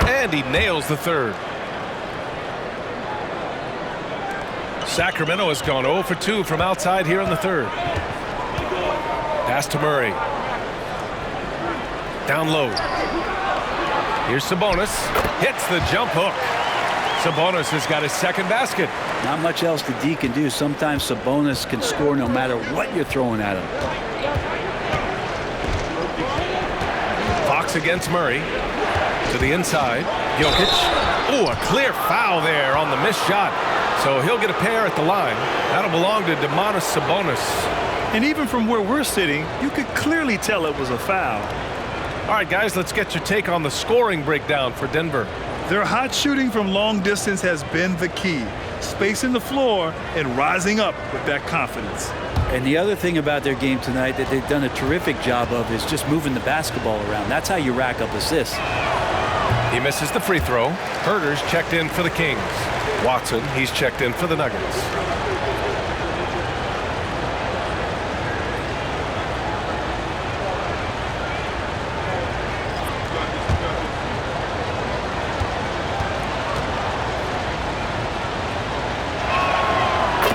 And he nails the third. Sacramento has gone 0 for 2 from outside here in the third. Pass to Murray. Down low. Here's Sabonis. Hits the jump hook. Sabonis has got his second basket.
Not much else the D can do. Sometimes Sabonis can score no matter what you're throwing at him.
Fox against Murray. To the inside. Jokic. Oh, a clear foul there on the missed shot. So he'll get a pair at the line. That'll belong to Sabonis.
And even from where we're sitting, you could clearly tell it was a foul.
All right, guys, let's get your take on the scoring breakdown for Denver.
Their hot shooting from long distance has been the key. Spacing the floor and rising up with that confidence.
And the other thing about their game tonight that they've done a terrific job of is just moving the basketball around. That's how you rack up assists.
He misses the free throw. Herter's checked in for the Kings. Watson, he's checked in for the Nuggets.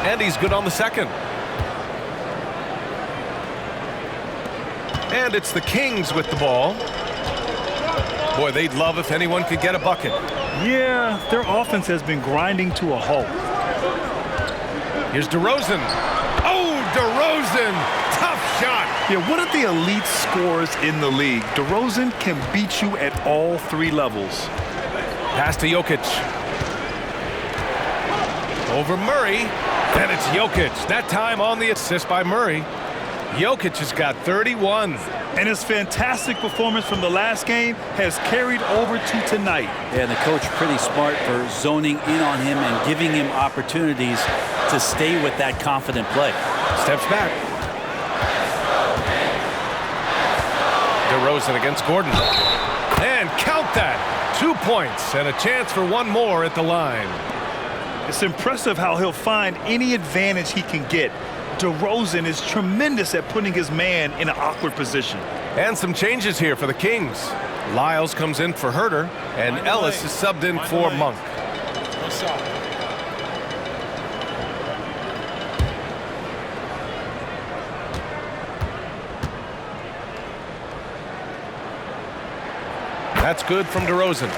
And he's good on the second. And it's the Kings with the ball. Boy, they'd love if anyone could get a bucket.
Yeah, their offense has been grinding to a halt.
Here's DeRozan. Oh, DeRozan! Tough shot.
Yeah, one of the elite scorers in the league. DeRozan can beat you at all 3 levels.
Pass to Jokic. Over Murray. And it's Jokic. That time on the assist by Murray. Jokic has got 31.
And his fantastic performance from the last game has carried over to tonight.
Yeah, and the coach pretty smart for zoning in on him and giving him opportunities to stay with that confident play.
Steps back. DeRozan against Gordon. And count that. 2 points and a chance for one more at the line.
It's impressive how he'll find any advantage he can get. DeRozan is tremendous at putting his man in an awkward position.
And some changes here for the Kings. Lyles comes in for Herter, and Ellis is subbed in for Monk. That's good from DeRozan.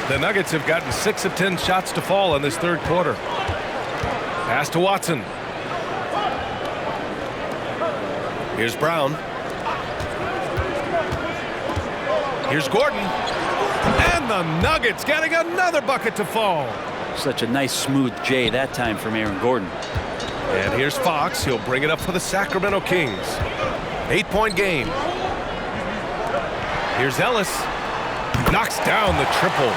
The Nuggets have gotten 6 of 10 shots to fall in this third quarter. Pass to Watson. Here's Brown. Here's Gordon. And the Nuggets getting another bucket to fall.
Such a nice smooth J that time from Aaron Gordon.
And here's Fox. He'll bring it up for the Sacramento Kings. 8-point game. Here's Ellis. Knocks down the triple.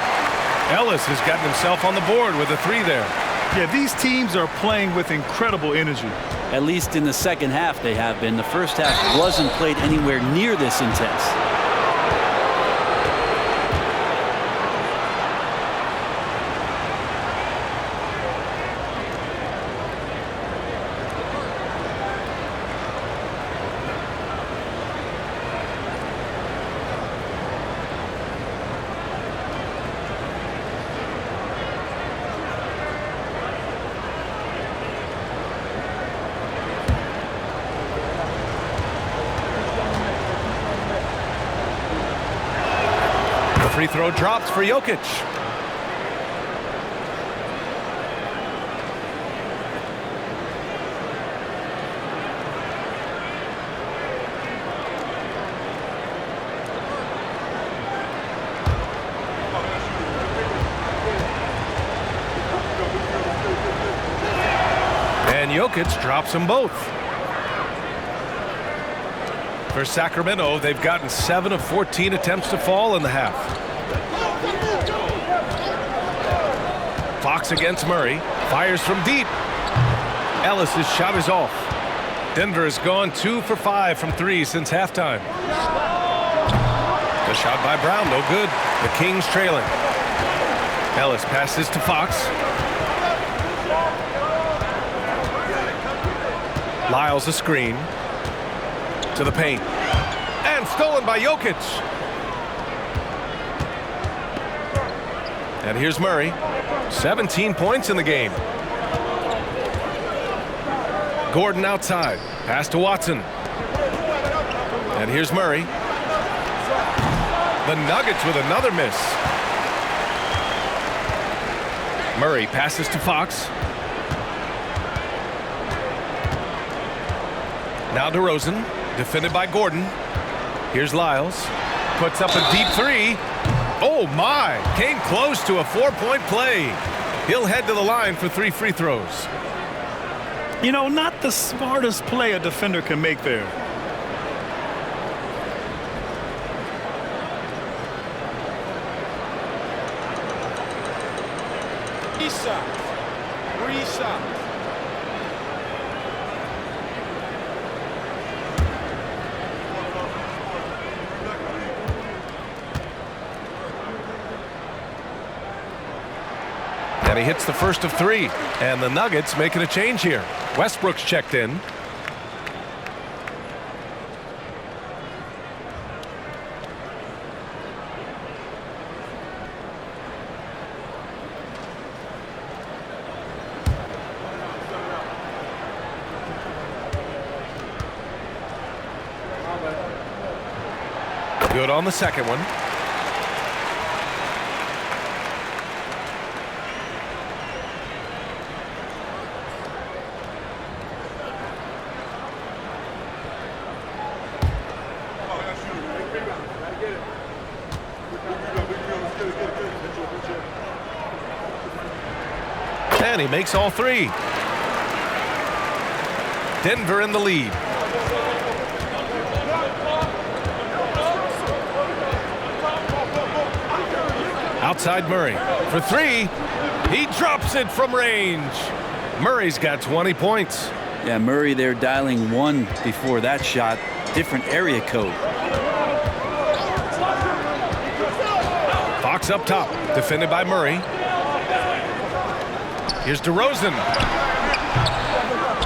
Ellis has gotten himself on the board with a 3 there.
Yeah, these teams are playing with incredible energy.
At least in the second half they have been. The first half wasn't played anywhere near this intense.
Free throw drops for Jokic. And Jokic drops them both. For Sacramento, they've gotten 7 of 14 attempts to fall in the half. Fox against Murray. Fires from deep. Ellis's shot is off. Denver has gone 2 for 5 from 3 since halftime. The shot by Brown, no good. The Kings trailing. Ellis passes to Fox. Lyles a screen. To the paint. And stolen by Jokic. And here's Murray. 17 points in the game. Gordon outside. Pass to Watson. And here's Murray. The Nuggets with another miss. Murray passes to Fox. Now DeRozan. Defended by Gordon. Here's Lyles. Puts up a deep 3. Oh my! Came close to a 4-point play. He'll head to the line for 3 free throws.
You know, not the smartest play a defender can make there.
And he hits the first of 3. And the Nuggets making a change here. Westbrook's checked in. Good on the second one. And he makes all three. Denver in the lead. Outside Murray for three. He drops it from range. Murray's got 20 points.
Yeah, Murray there dialing 1 before that shot. Different area code.
Fox up top, defended by Murray. Here's DeRozan.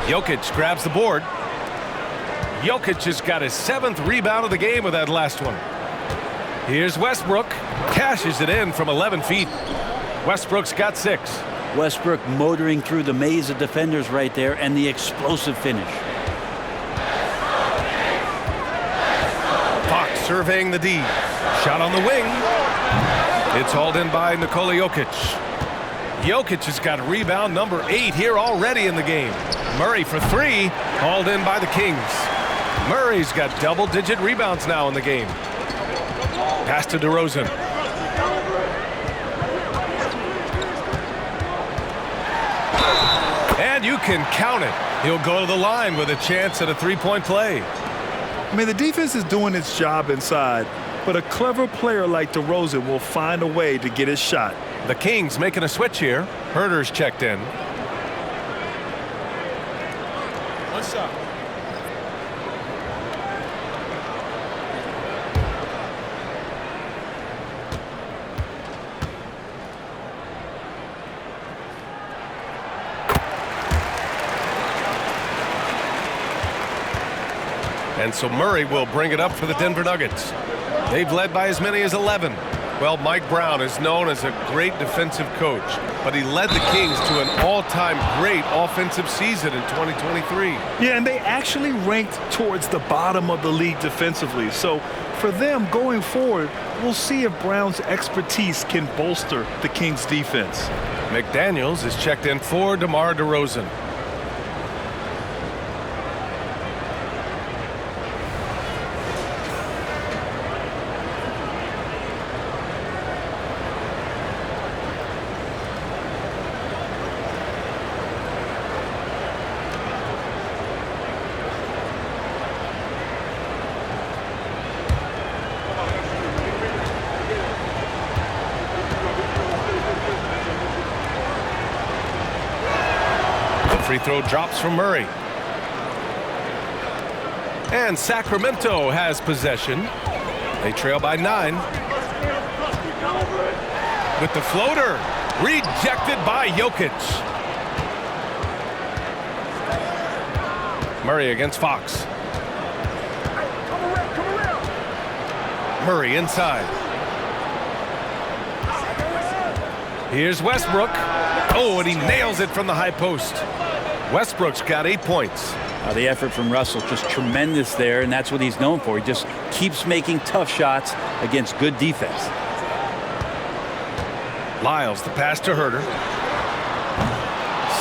Jokic grabs the board. Jokic has got his 7th rebound of the game with that last one. Here's Westbrook. Cashes it in from 11 feet. Westbrook's got 6.
Westbrook motoring through the maze of defenders right there, and the explosive finish.
Fox surveying the D. Shot on the wing. It's hauled in by Nikola Jokic. Jokic has got rebound number 8 here already in the game. Murray for 3, hauled in by the Kings. Murray's got double-digit rebounds now in the game. Pass to DeRozan. And you can count it. He'll go to the line with a chance at a three-point play.
I mean, the defense is doing its job inside, but a clever player like DeRozan will find a way to get his shot.
The Kings making a switch here. Herter's checked in.
One shot.
And so Murray will bring it up for the Denver Nuggets. They've led by as many as 11. Well, Mike Brown is known as a great defensive coach, but he led the Kings to an all-time great offensive season in 2023.
Yeah, and they actually ranked towards the bottom of the league defensively. So for them going forward, we'll see if Brown's expertise can bolster the Kings' defense.
McDaniels is checked in for DeMar DeRozan. Free throw drops from Murray. And Sacramento has possession. They trail by 9. With the floater. Rejected by Jokic. Murray against Fox. Murray inside. Here's Westbrook. Oh, and he nails it from the high post. Westbrook's got 8 points.
The effort from Russell just tremendous there, and that's what he's known for. He just keeps making tough shots against good defense.
Lyles, the pass to Herter.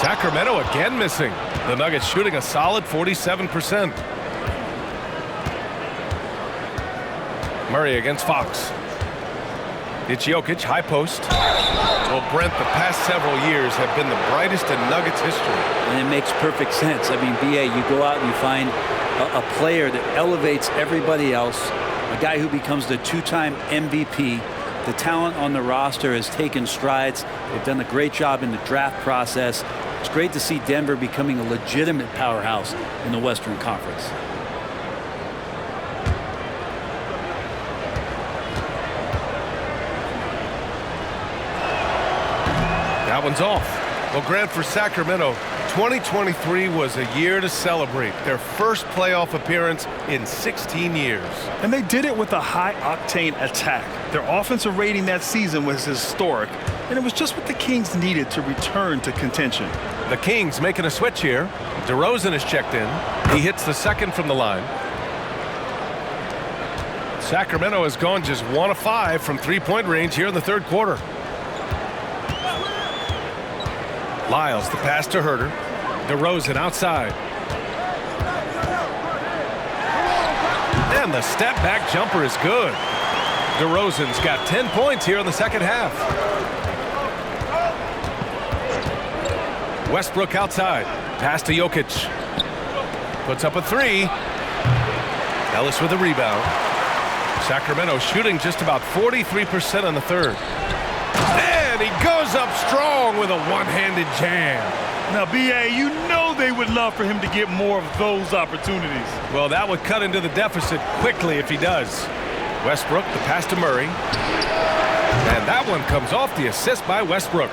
Sacramento again missing. The Nuggets shooting a solid 47%. Murray against Fox. It's Jokic, high post. Well, Brent, the past several years have been the brightest in Nuggets history.
And it makes perfect sense. I mean, B.A., you go out and you find a player that elevates everybody else, a guy who becomes the 2-time MVP. The talent on the roster has taken strides. They've done a great job in the draft process. It's great to see Denver becoming a legitimate powerhouse in the Western Conference.
That one's off. Well, Grant, for Sacramento, 2023 was a year to celebrate. Their first playoff appearance in 16 years.
And they did it with a high-octane attack. Their offensive rating that season was historic, and it was just what the Kings needed to return to contention.
The Kings making a switch here. DeRozan is checked in. He hits the second from the line. Sacramento has gone just 1 of 5 from three-point range here in the third quarter. Lyles, the pass to Herter. DeRozan outside. And the step-back jumper is good. DeRozan's got 10 points here in the second half. Westbrook outside. Pass to Jokic. Puts up a three. Ellis with a rebound. Sacramento shooting just about 43% in the third. And he goes up strong with a one-handed jam.
Now, B.A., you know they would love for him to get more of those opportunities.
Well, that would cut into the deficit quickly if he does. Westbrook, the pass to Murray. And that one comes off the assist by Westbrook.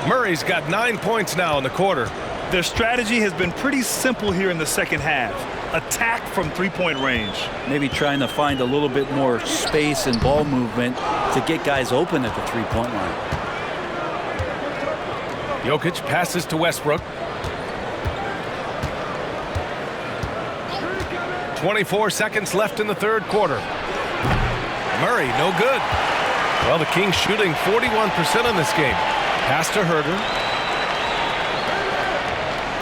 Murray's got 9 points now in the quarter.
Their strategy has been pretty simple here in the second half. Attack from three-point range.
Maybe trying to find a little bit more space and ball movement to get guys open at the three-point line.
Jokic passes to Westbrook. 24 seconds left in the third quarter. Murray, no good. Well, the Kings shooting 41% in this game. Pass to Herter.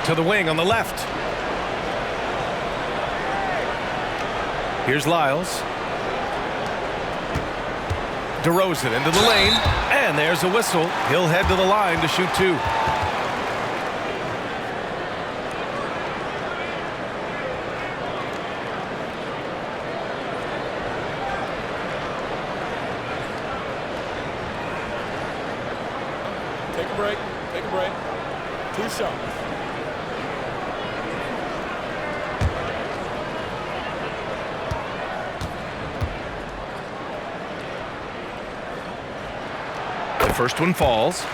To the wing on the left. Here's Lyles. DeRozan into the lane. And there's a whistle. He'll head to the line to shoot two.
Take a break. Take a break. 2 shots.
The first one falls.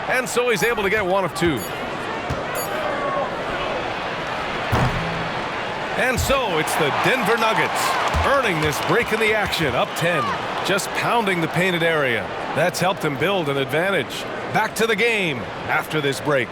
And so he's able to get one of two. And so it's the Denver Nuggets earning this break in the action, up 10, just pounding the painted area. That's helped them build an advantage. Back to the game after this break.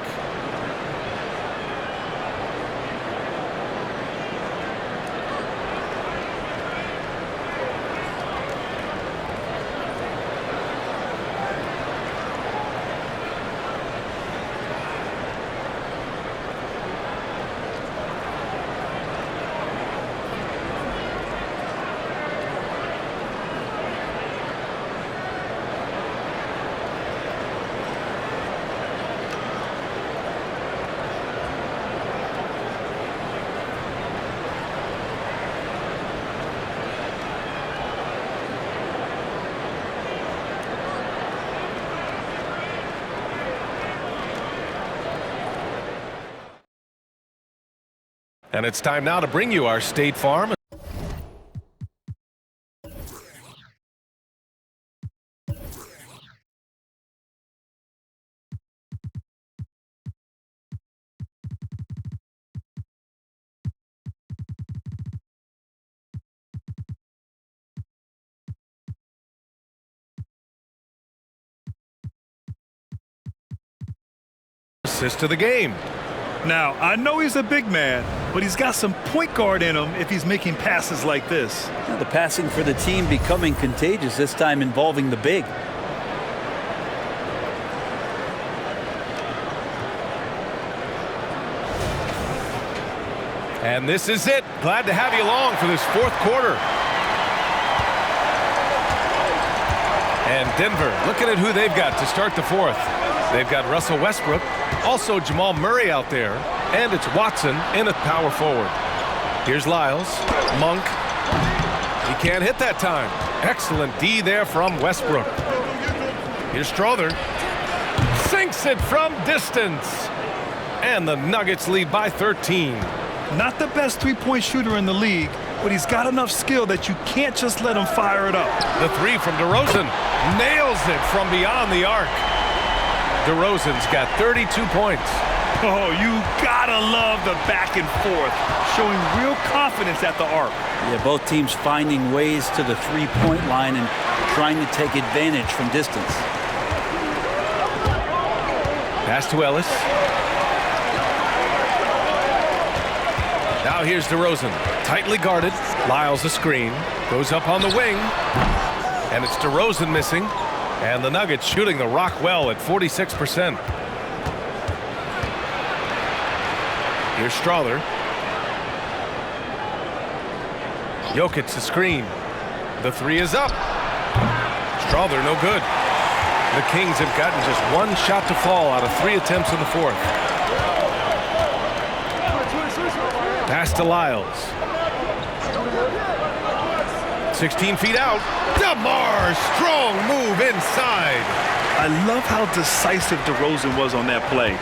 And it's time now to bring you our State Farm. Assist to the game.
Now, I know he's a big man, but he's got some point guard in him if he's making passes like this.
Now the passing for the team becoming contagious, this time involving the big.
And this is it. Glad to have you along for this fourth quarter. And Denver looking at who they've got to start the fourth. They've got Russell Westbrook, also Jamal Murray out there, and it's Watson in at power forward. Here's Lyles. Monk. He can't hit that time. Excellent D there from Westbrook. Here's Strother. Sinks it from distance. And the Nuggets lead by 13.
Not the best three-point shooter in the league, but he's got enough skill that you can't just let him fire it up.
The three from DeRozan. Nails it from beyond the arc. DeRozan's got 32 points.
Oh, you gotta love the back and forth, showing real confidence at the arc.
Yeah, both teams finding ways to the three-point line and trying to take advantage from distance. Pass
to Ellis. Now here's DeRozan, tightly guarded. Lyles a screen, goes up on the wing, and it's DeRozan missing, and the Nuggets shooting the rock well at 46%. Here's Strawther. Jokic the screen. The three is up. Strawther no good. The Kings have gotten just one shot to fall out of 3 attempts in the fourth. Pass to Lyles. 16 feet out. DeMar, strong move inside.
I love how decisive DeRozan was on that play.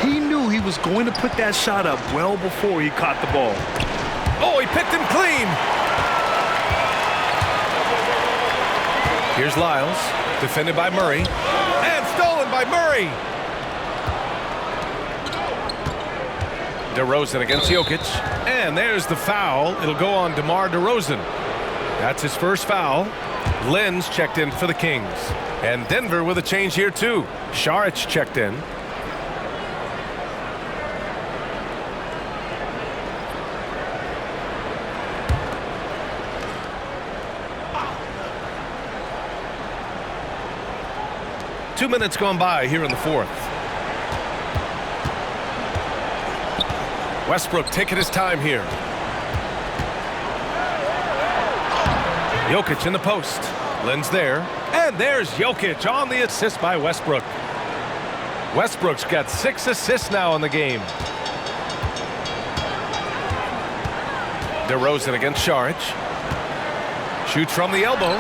He knew he was going to put that shot up well before he caught the ball.
Oh, he picked him clean. Here's Lyles, defended by Murray, and stolen by Murray. DeRozan against Jokic, and there's the foul. It'll go on DeMar DeRozan. That's his first foul. Lenz checked in for the Kings. And Denver with a change here too. Saric checked in. Two minutes gone by here in the fourth. Westbrook taking his time here. Jokic in the post. Lenz there. And there's Jokic on the assist by Westbrook. Westbrook's got 6 assists now in the game. DeRozan against Saric. Shoots from the elbow.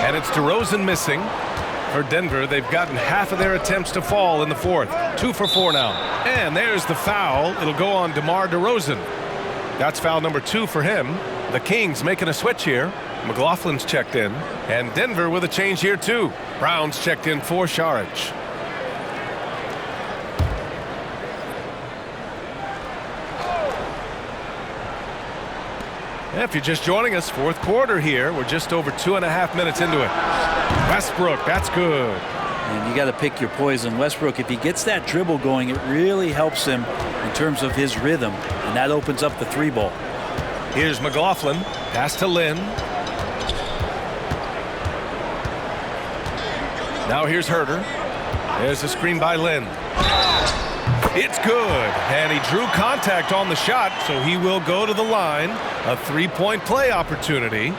And it's DeRozan missing. For Denver, they've gotten half of their attempts to fall in the fourth. 2 for 4 now. And there's the foul. It'll go on DeMar DeRozan. That's foul number 2 for him. The Kings making a switch here. McLaughlin's checked in. And Denver with a change here too. Brown's checked in for Saric. If you're just joining us, fourth quarter here. We're just over 2.5 minutes into it. Westbrook, that's good.
And you got to pick your poison. Westbrook, if he gets that dribble going, it really helps him in terms of his rhythm, and that opens up the 3-ball.
Here's McLaughlin. Pass to Lynn. Now here's Herter. There's a screen by Lynn. It's good, and he drew contact on the shot, so he will go to the line. A 3-point play opportunity.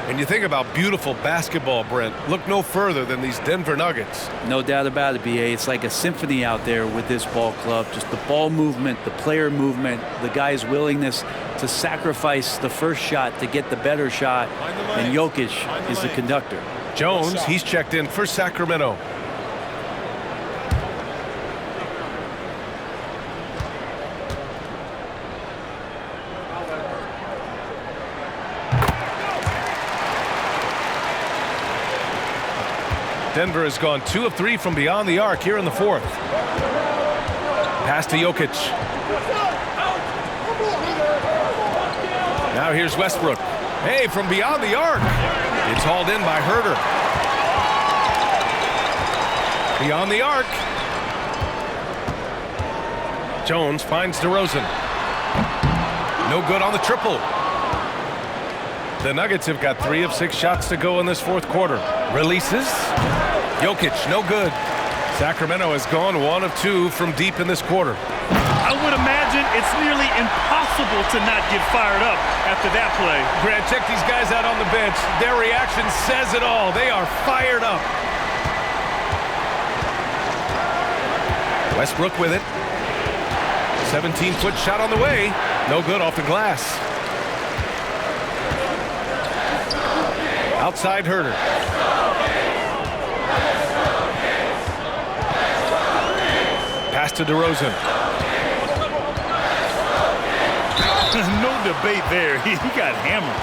And you think about beautiful basketball, Brent. Look no further than these Denver Nuggets.
No doubt about it, B.A. It's like a symphony out there with this ball club. Just the ball movement, the player movement, the guy's willingness to sacrifice the first shot to get the better shot. And Jokic is the conductor.
Jones, he's checked in for Sacramento. Denver has gone 2 of 3 from beyond the arc here in the fourth. Pass to Jokic. Now here's Westbrook. Hey, from beyond the arc. It's hauled in by Herter. Beyond the arc. Jones finds DeRozan. No good on the triple. The Nuggets have got 3 of 6 shots to go in this fourth quarter. Releases. Jokic, no good. Sacramento has gone 1 of 2 from deep in this quarter.
I would imagine it's nearly impossible to not get fired up after that play.
Grant, check these guys out on the bench. Their reaction says it all. They are fired up. Westbrook with it. 17-foot shot on the way. No good off the glass. Outside Herter. Pass to DeRozan.
No debate there. He got hammered.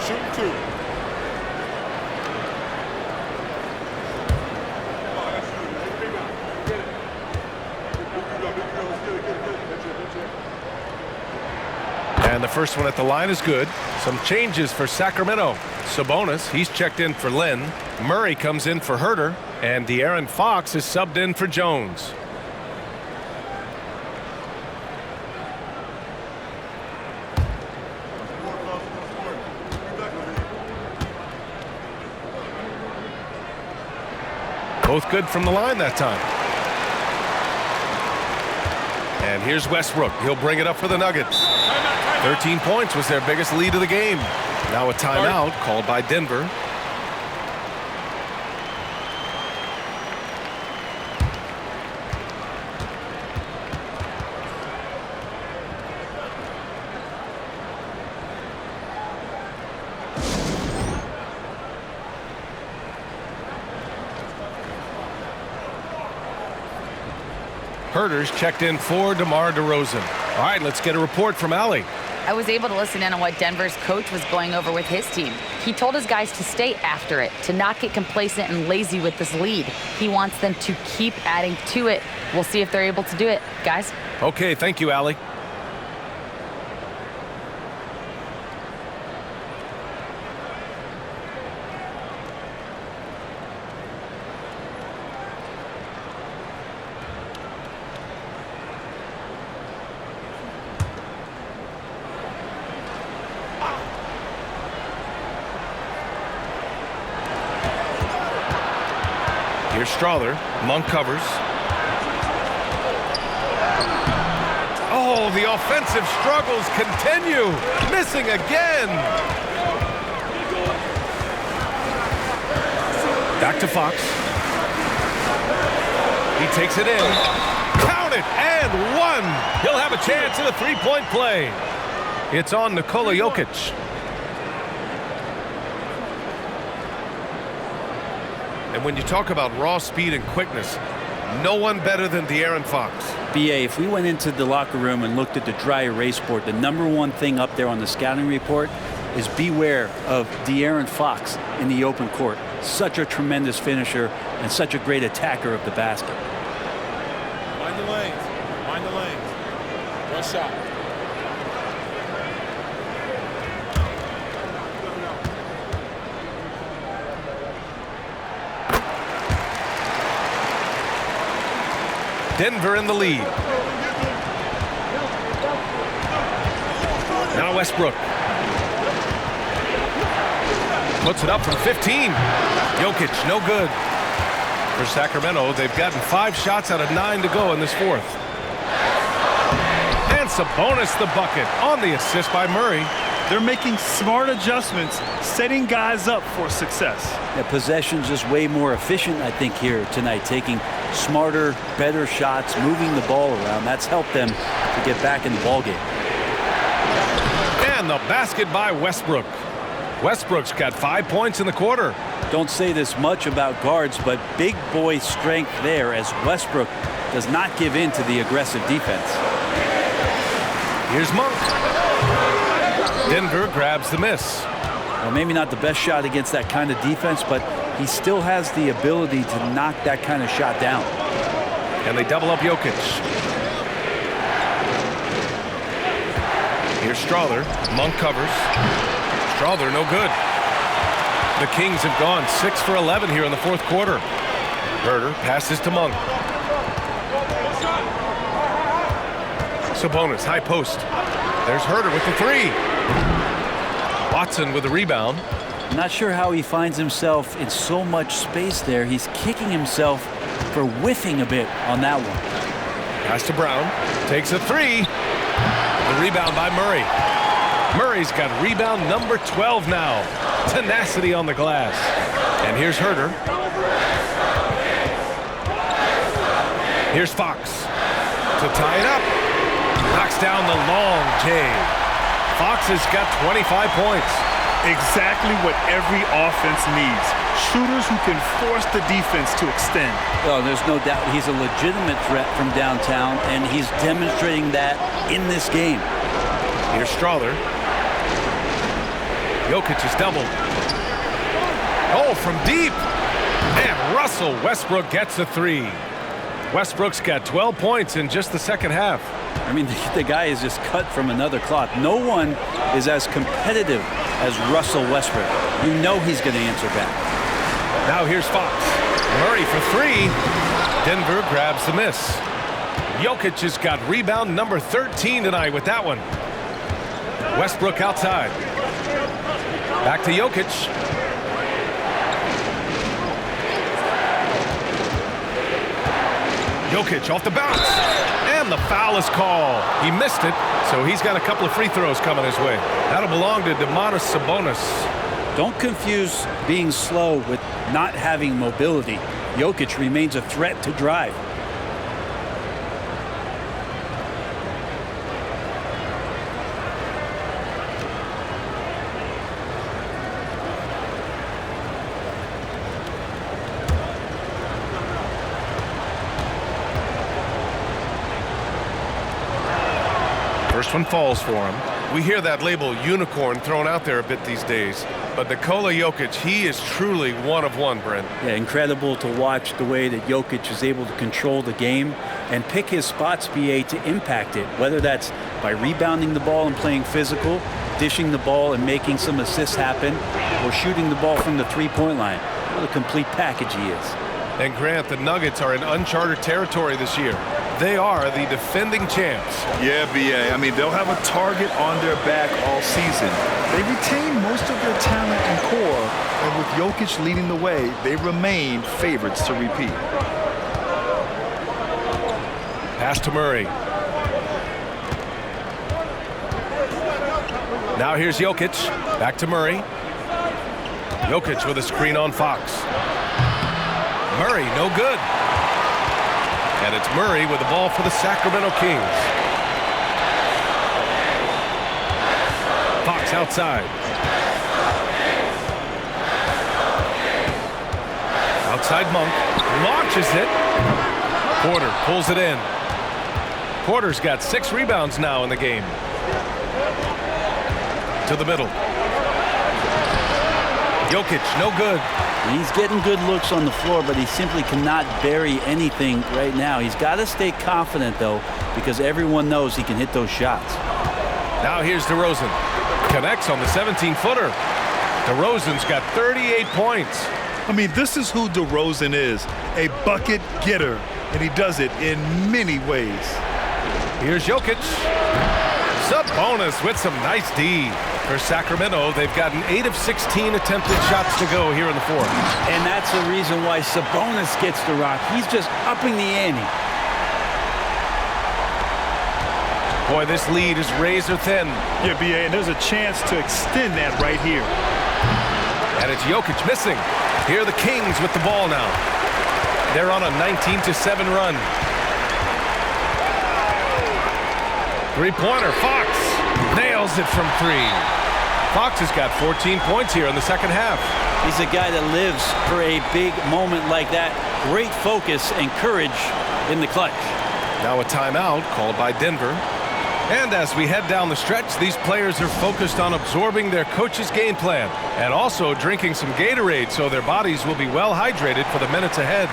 Shoot 2.
And the first one at the line is good. Some changes for Sacramento. Sabonis, he's checked in for Lynn. Murray comes in for Herter. And De'Aaron Fox is subbed in for Jones. Both good from the line that time. And here's Westbrook. He'll bring it up for the Nuggets. 13 points was their biggest lead of the game. Now a timeout called by Denver. Herter's checked in for DeMar DeRozan. All right, let's get a report from Allie.
I was able to listen in on what Denver's coach was going over with his team. He told his guys to stay after it, to not get complacent and lazy with this lead. He wants them to keep adding to it. We'll see if they're able to do it, guys.
Okay, thank you, Allie. Here's Strawther. Monk covers. Oh, the offensive struggles continue. Missing again. Back to Fox. He takes it in. Count it, and one. He'll have a chance at a three-point play. It's on 𝗡𝗨𝗚𝗚𝗘𝗧𝗦. And when you talk about raw speed and quickness, no one better than De'Aaron Fox.
BA, if we went into the locker room and looked at the dry erase board, the #1 thing up there on the scouting report is beware of De'Aaron Fox in the open court. Such a tremendous finisher and such a great attacker of the basket.
Mind the lanes. Mind the lanes. One shot.
Denver in the lead. Now Westbrook. Puts it up from 15. Jokic, no good. For Sacramento, they've gotten 5 shots out of 9 to go in this fourth. And Sabonis the bucket on the assist by Murray.
They're making smart adjustments, setting guys up for success.
The possession's just way more efficient, I think, here tonight, taking smarter, better shots, moving the ball around. That's helped them to get back in the ballgame.
And the basket by Westbrook. Westbrook's got 5 points in the quarter.
Don't say this much about guards, but big boy strength there as Westbrook does not give in to the aggressive defense.
Here's Monk. Denver grabs the miss.
Well, maybe not the best shot against that kind of defense, but he still has the ability to knock that kind of shot down.
And they double up Jokic. Here's Strawther. Monk covers. Strawther, no good. The Kings have gone 6 for 11 here in the fourth quarter. Herter passes to Monk. Sabonis, high post. There's Herter with the 3. Watson with the rebound.
I'm not sure how he finds himself in so much space there. He's kicking himself for whiffing a bit on that one.
Pass to Brown. Takes a 3. The rebound by Murray. Murray's got rebound number 12 now. Tenacity on the glass. And here's Herter. Here's Fox to tie it up. Knocks down the long J. Fox has got 25 points.
Exactly what every offense needs. Shooters who can force the defense to extend.
Oh, there's no doubt he's a legitimate threat from downtown, and he's demonstrating that in this game.
Here's Strawther. Jokic is doubled. Oh, from deep. And Russell Westbrook gets a 3. Westbrook's got 12 points in just the second half.
I mean, the guy is just cut from another cloth. No one is as competitive as Russell Westbrook. You know he's going to answer back.
Now here's Fox. Murray for three. Denver grabs the miss. Jokic has got rebound number 13 tonight with that one. Westbrook outside. Back to Jokic. Jokic off the bounce. And the foul is called. He missed it, so he's got a couple of free throws coming his way. That'll belong to 𝗡𝗏𝗡𝗚𝗏𝗡.
Don't confuse being slow with not having mobility. Jokic remains a threat to drive.
First one falls for him. We hear that label unicorn thrown out there a bit these days, but Nikola Jokic, he is truly one of one, Brent.
Yeah, incredible to watch the way that Jokic is able to control the game and pick his spots, BA, to impact it, whether that's by rebounding the ball and playing physical, dishing the ball and making some assists happen, or shooting the ball from the three-point line. What a complete package he is.
And Grant, the Nuggets are in uncharted territory this year. They are the defending champs.
Yeah, BA. I mean, they'll have a target on their back all season. They retain most of their talent and core, and with Jokic leading the way, they remain favorites to repeat.
Pass to Murray. Now here's Jokic. Back to Murray. Jokic with a screen on Fox. Murray, no good. And it's Murray with the ball for the Sacramento Kings. Fox outside. Outside Monk. Launches it. Porter pulls it in. Porter's got 6 rebounds now in the game. To the middle. Jokic, no good.
He's getting good looks on the floor, but he simply cannot bury anything right now. He's got to stay confident, though, because everyone knows he can hit those shots.
Now here's DeRozan. Connects on the 17-footer. DeRozan's got 38 points.
I mean, this is who DeRozan is, a bucket getter, and he does it in many ways.
Here's Jokic. Sabonis with some nice D. For Sacramento, they've gotten 8 of 16 attempted shots to go here in the fourth.
And that's the reason why Sabonis gets the rock. He's just upping the ante.
Boy, this lead is razor thin.
Yeah, BA, and there's a chance to extend that right here.
And it's Jokic missing. Here are the Kings with the ball now. They're on a 19-7 run. Three-pointer, Fox nails it from 3. Fox has got 14 points here in the second half.
He's a guy that lives for a big moment like that. Great focus and courage in the clutch.
Now a timeout called by Denver. And as we head down the stretch, these players are focused on absorbing their coach's game plan and also drinking some Gatorade so their bodies will be well hydrated for the minutes ahead.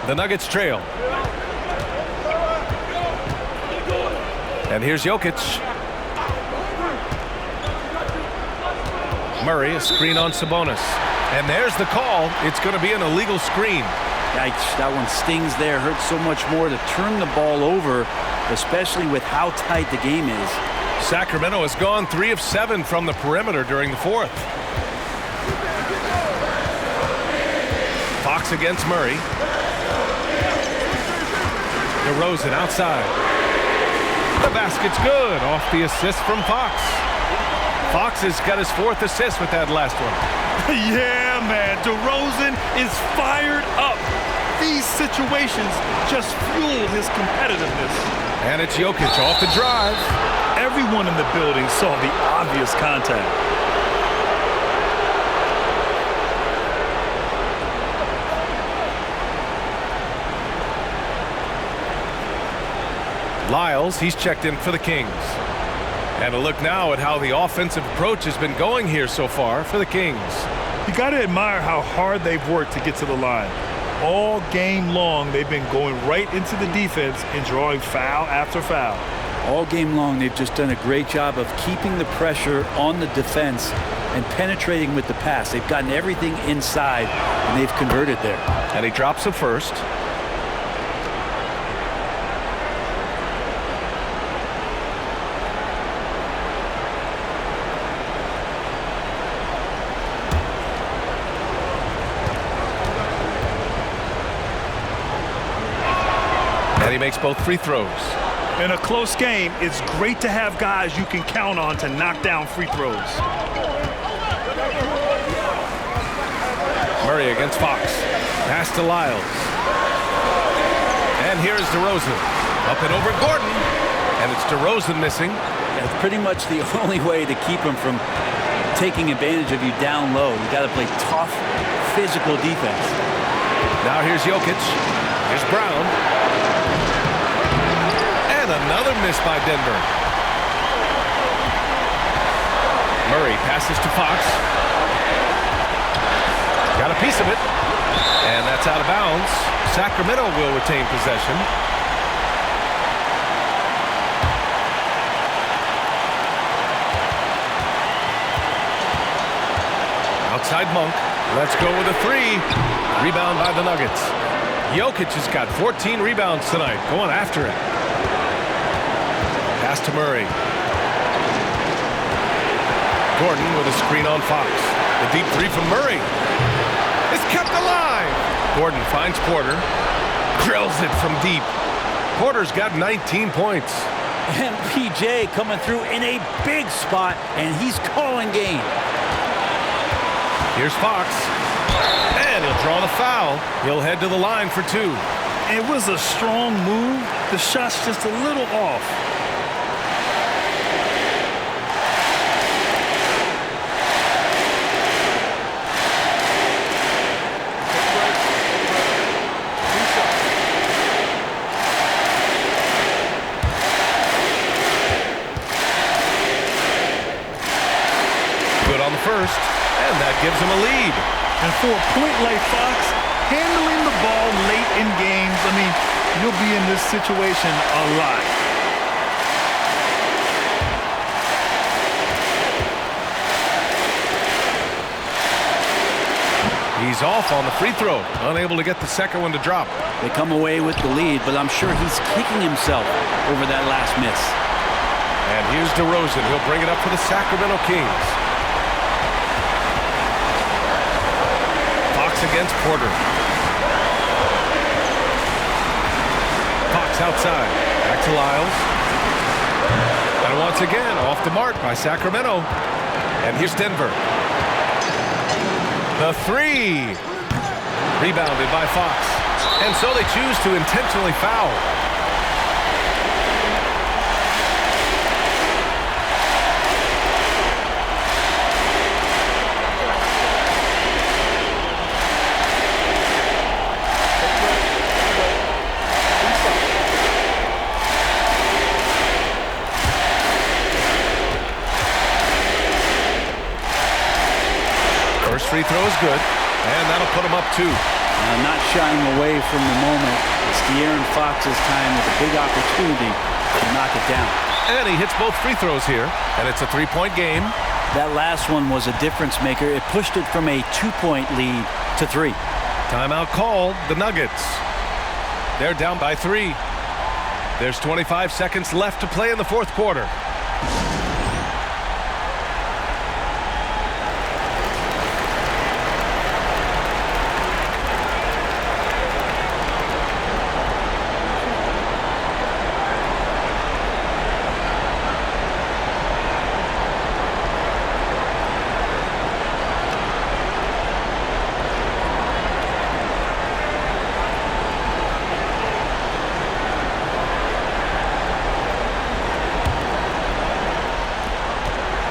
The Nuggets trail. And here's Jokic. Murray, a screen on Sabonis. And there's the call. It's going to be an illegal screen.
Yikes, that one stings there. Hurts so much more to turn the ball over, especially with how tight the game is.
Sacramento has gone 3 of 7 from the perimeter during the fourth. Fox against Murray. DeRozan outside. The basket's good off the assist from Fox. Fox has got his 4th assist with that last one.
Yeah, man, DeRozan is fired up. These situations just fuel his competitiveness.
And it's Jokic off the drive.
Everyone in the building saw the obvious contact.
Lyles, he's checked in for the Kings. And a look now at how the offensive approach has been going here so far for the Kings.
You got to admire how hard they've worked to get to the line. All game long, they've been going right into the defense and drawing foul after foul.
All game long, they've just done a great job of keeping the pressure on the defense and penetrating with the pass. They've gotten everything inside, and they've converted there.
And he drops it first. And he makes both free throws.
In a close game, it's great to have guys you can count on to knock down free throws.
Murray against Fox. Pass to Lyles. And here's DeRozan. Up and over Gordon. And it's DeRozan missing.
That's pretty much the only way to keep him from taking advantage of you down low. You got to play tough, physical defense.
Now here's Jokic. Here's Brown. And another miss by Denver. Murray passes to Fox. Got a piece of it. And that's out of bounds. Sacramento will retain possession. Outside Monk. Let's go with a three. Rebound by the Nuggets. Jokic has got 14 rebounds tonight. Going after it. Pass to Murray. Gordon with a screen on Fox. The deep three from Murray. It's kept alive. Gordon finds Porter. Drills it from deep. Porter's got 19 points.
And PJ coming through in a big spot, and he's calling game.
Here's Fox. And he'll draw the foul. He'll head to the line for two.
It was a strong move. The shot's just a little off.
Good on the first. And that gives him a lead.
And for a point like Fox, handling the ball late in games, I mean, you'll be in this situation a lot.
He's off on the free throw. Unable to get the second one to drop.
They come away with the lead, but I'm sure he's kicking himself over that last miss.
And here's DeRozan. He'll bring it up for the Sacramento Kings. Fox against Porter. Fox outside. Back to Lyles. And once again, off the mark by Sacramento. And here's Denver. The three. Rebounded by Fox. And so they choose to intentionally foul. First free throw is good, and that'll put him up two.
Not shying away from the moment. It's De'Aaron Fox's time with a big opportunity to knock it down.
And he hits both free throws here, and it's a three-point game.
That last one was a difference maker. It pushed it from a two-point lead to three.
Timeout called, the Nuggets. They're down by three. There's 25 seconds left to play in the fourth quarter.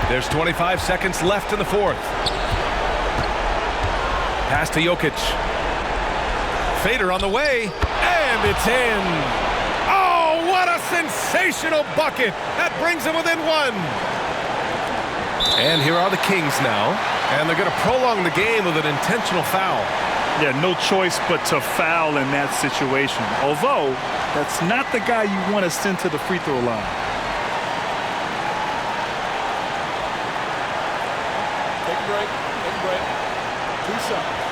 There's 25 seconds left in the fourth. Pass to Jokic. Fader on the way, and it's in. Oh, what a sensational bucket. That brings them within one. And here are the Kings now. And they're going to prolong the game with an intentional foul.
Yeah, no choice but to foul in that situation. Although, that's not the guy you want to send to the free throw line.
Take a break. Take a break. 2 shots.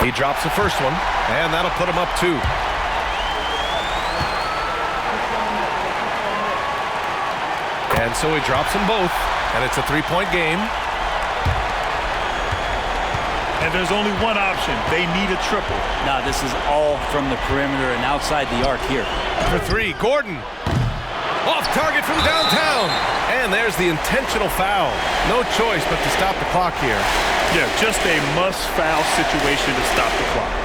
He drops the first one, and that'll put him up 2. And so he drops them both, and it's a 3-point game.
And there's only one option. They need a triple.
Now this is all from the perimeter and outside the arc here.
For 3, Gordon. Off target from downtown. And there's the intentional foul. No choice but to stop the clock here.
Yeah, just a must-foul situation to stop the clock.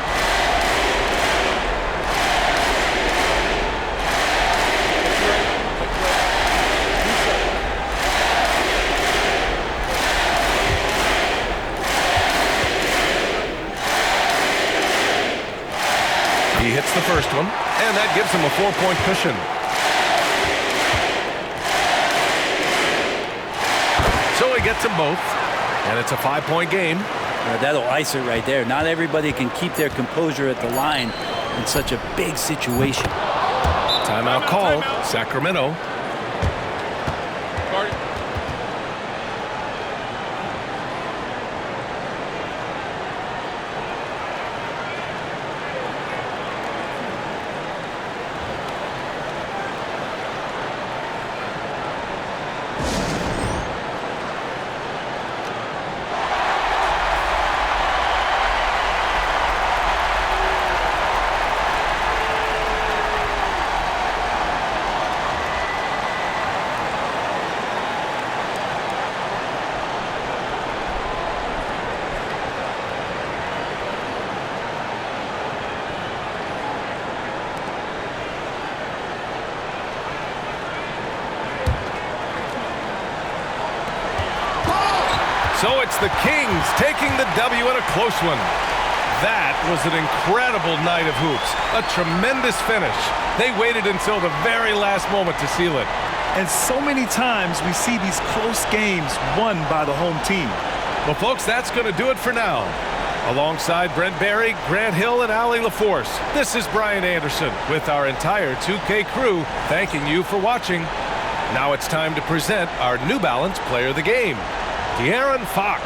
He hits the first one, and that gives him a 4-point cushion. So he gets them both, and it's a 5-point game.
That'll ice it right there. Not everybody can keep their composure at the line in such a big situation.
Timeout called, Sacramento. So it's the Kings taking the W in a close one. That was an incredible night of hoops. A tremendous finish. They waited until the very last moment to seal it.
And so many times we see these close games won by the home team.
Well, folks, that's going to do it for now. Alongside Brent Barry, Grant Hill, and Allie LaForce, this is Brian Anderson with our entire 2K crew thanking you for watching. Now it's time to present our New Balance Player of the Game, De'Aaron Fox.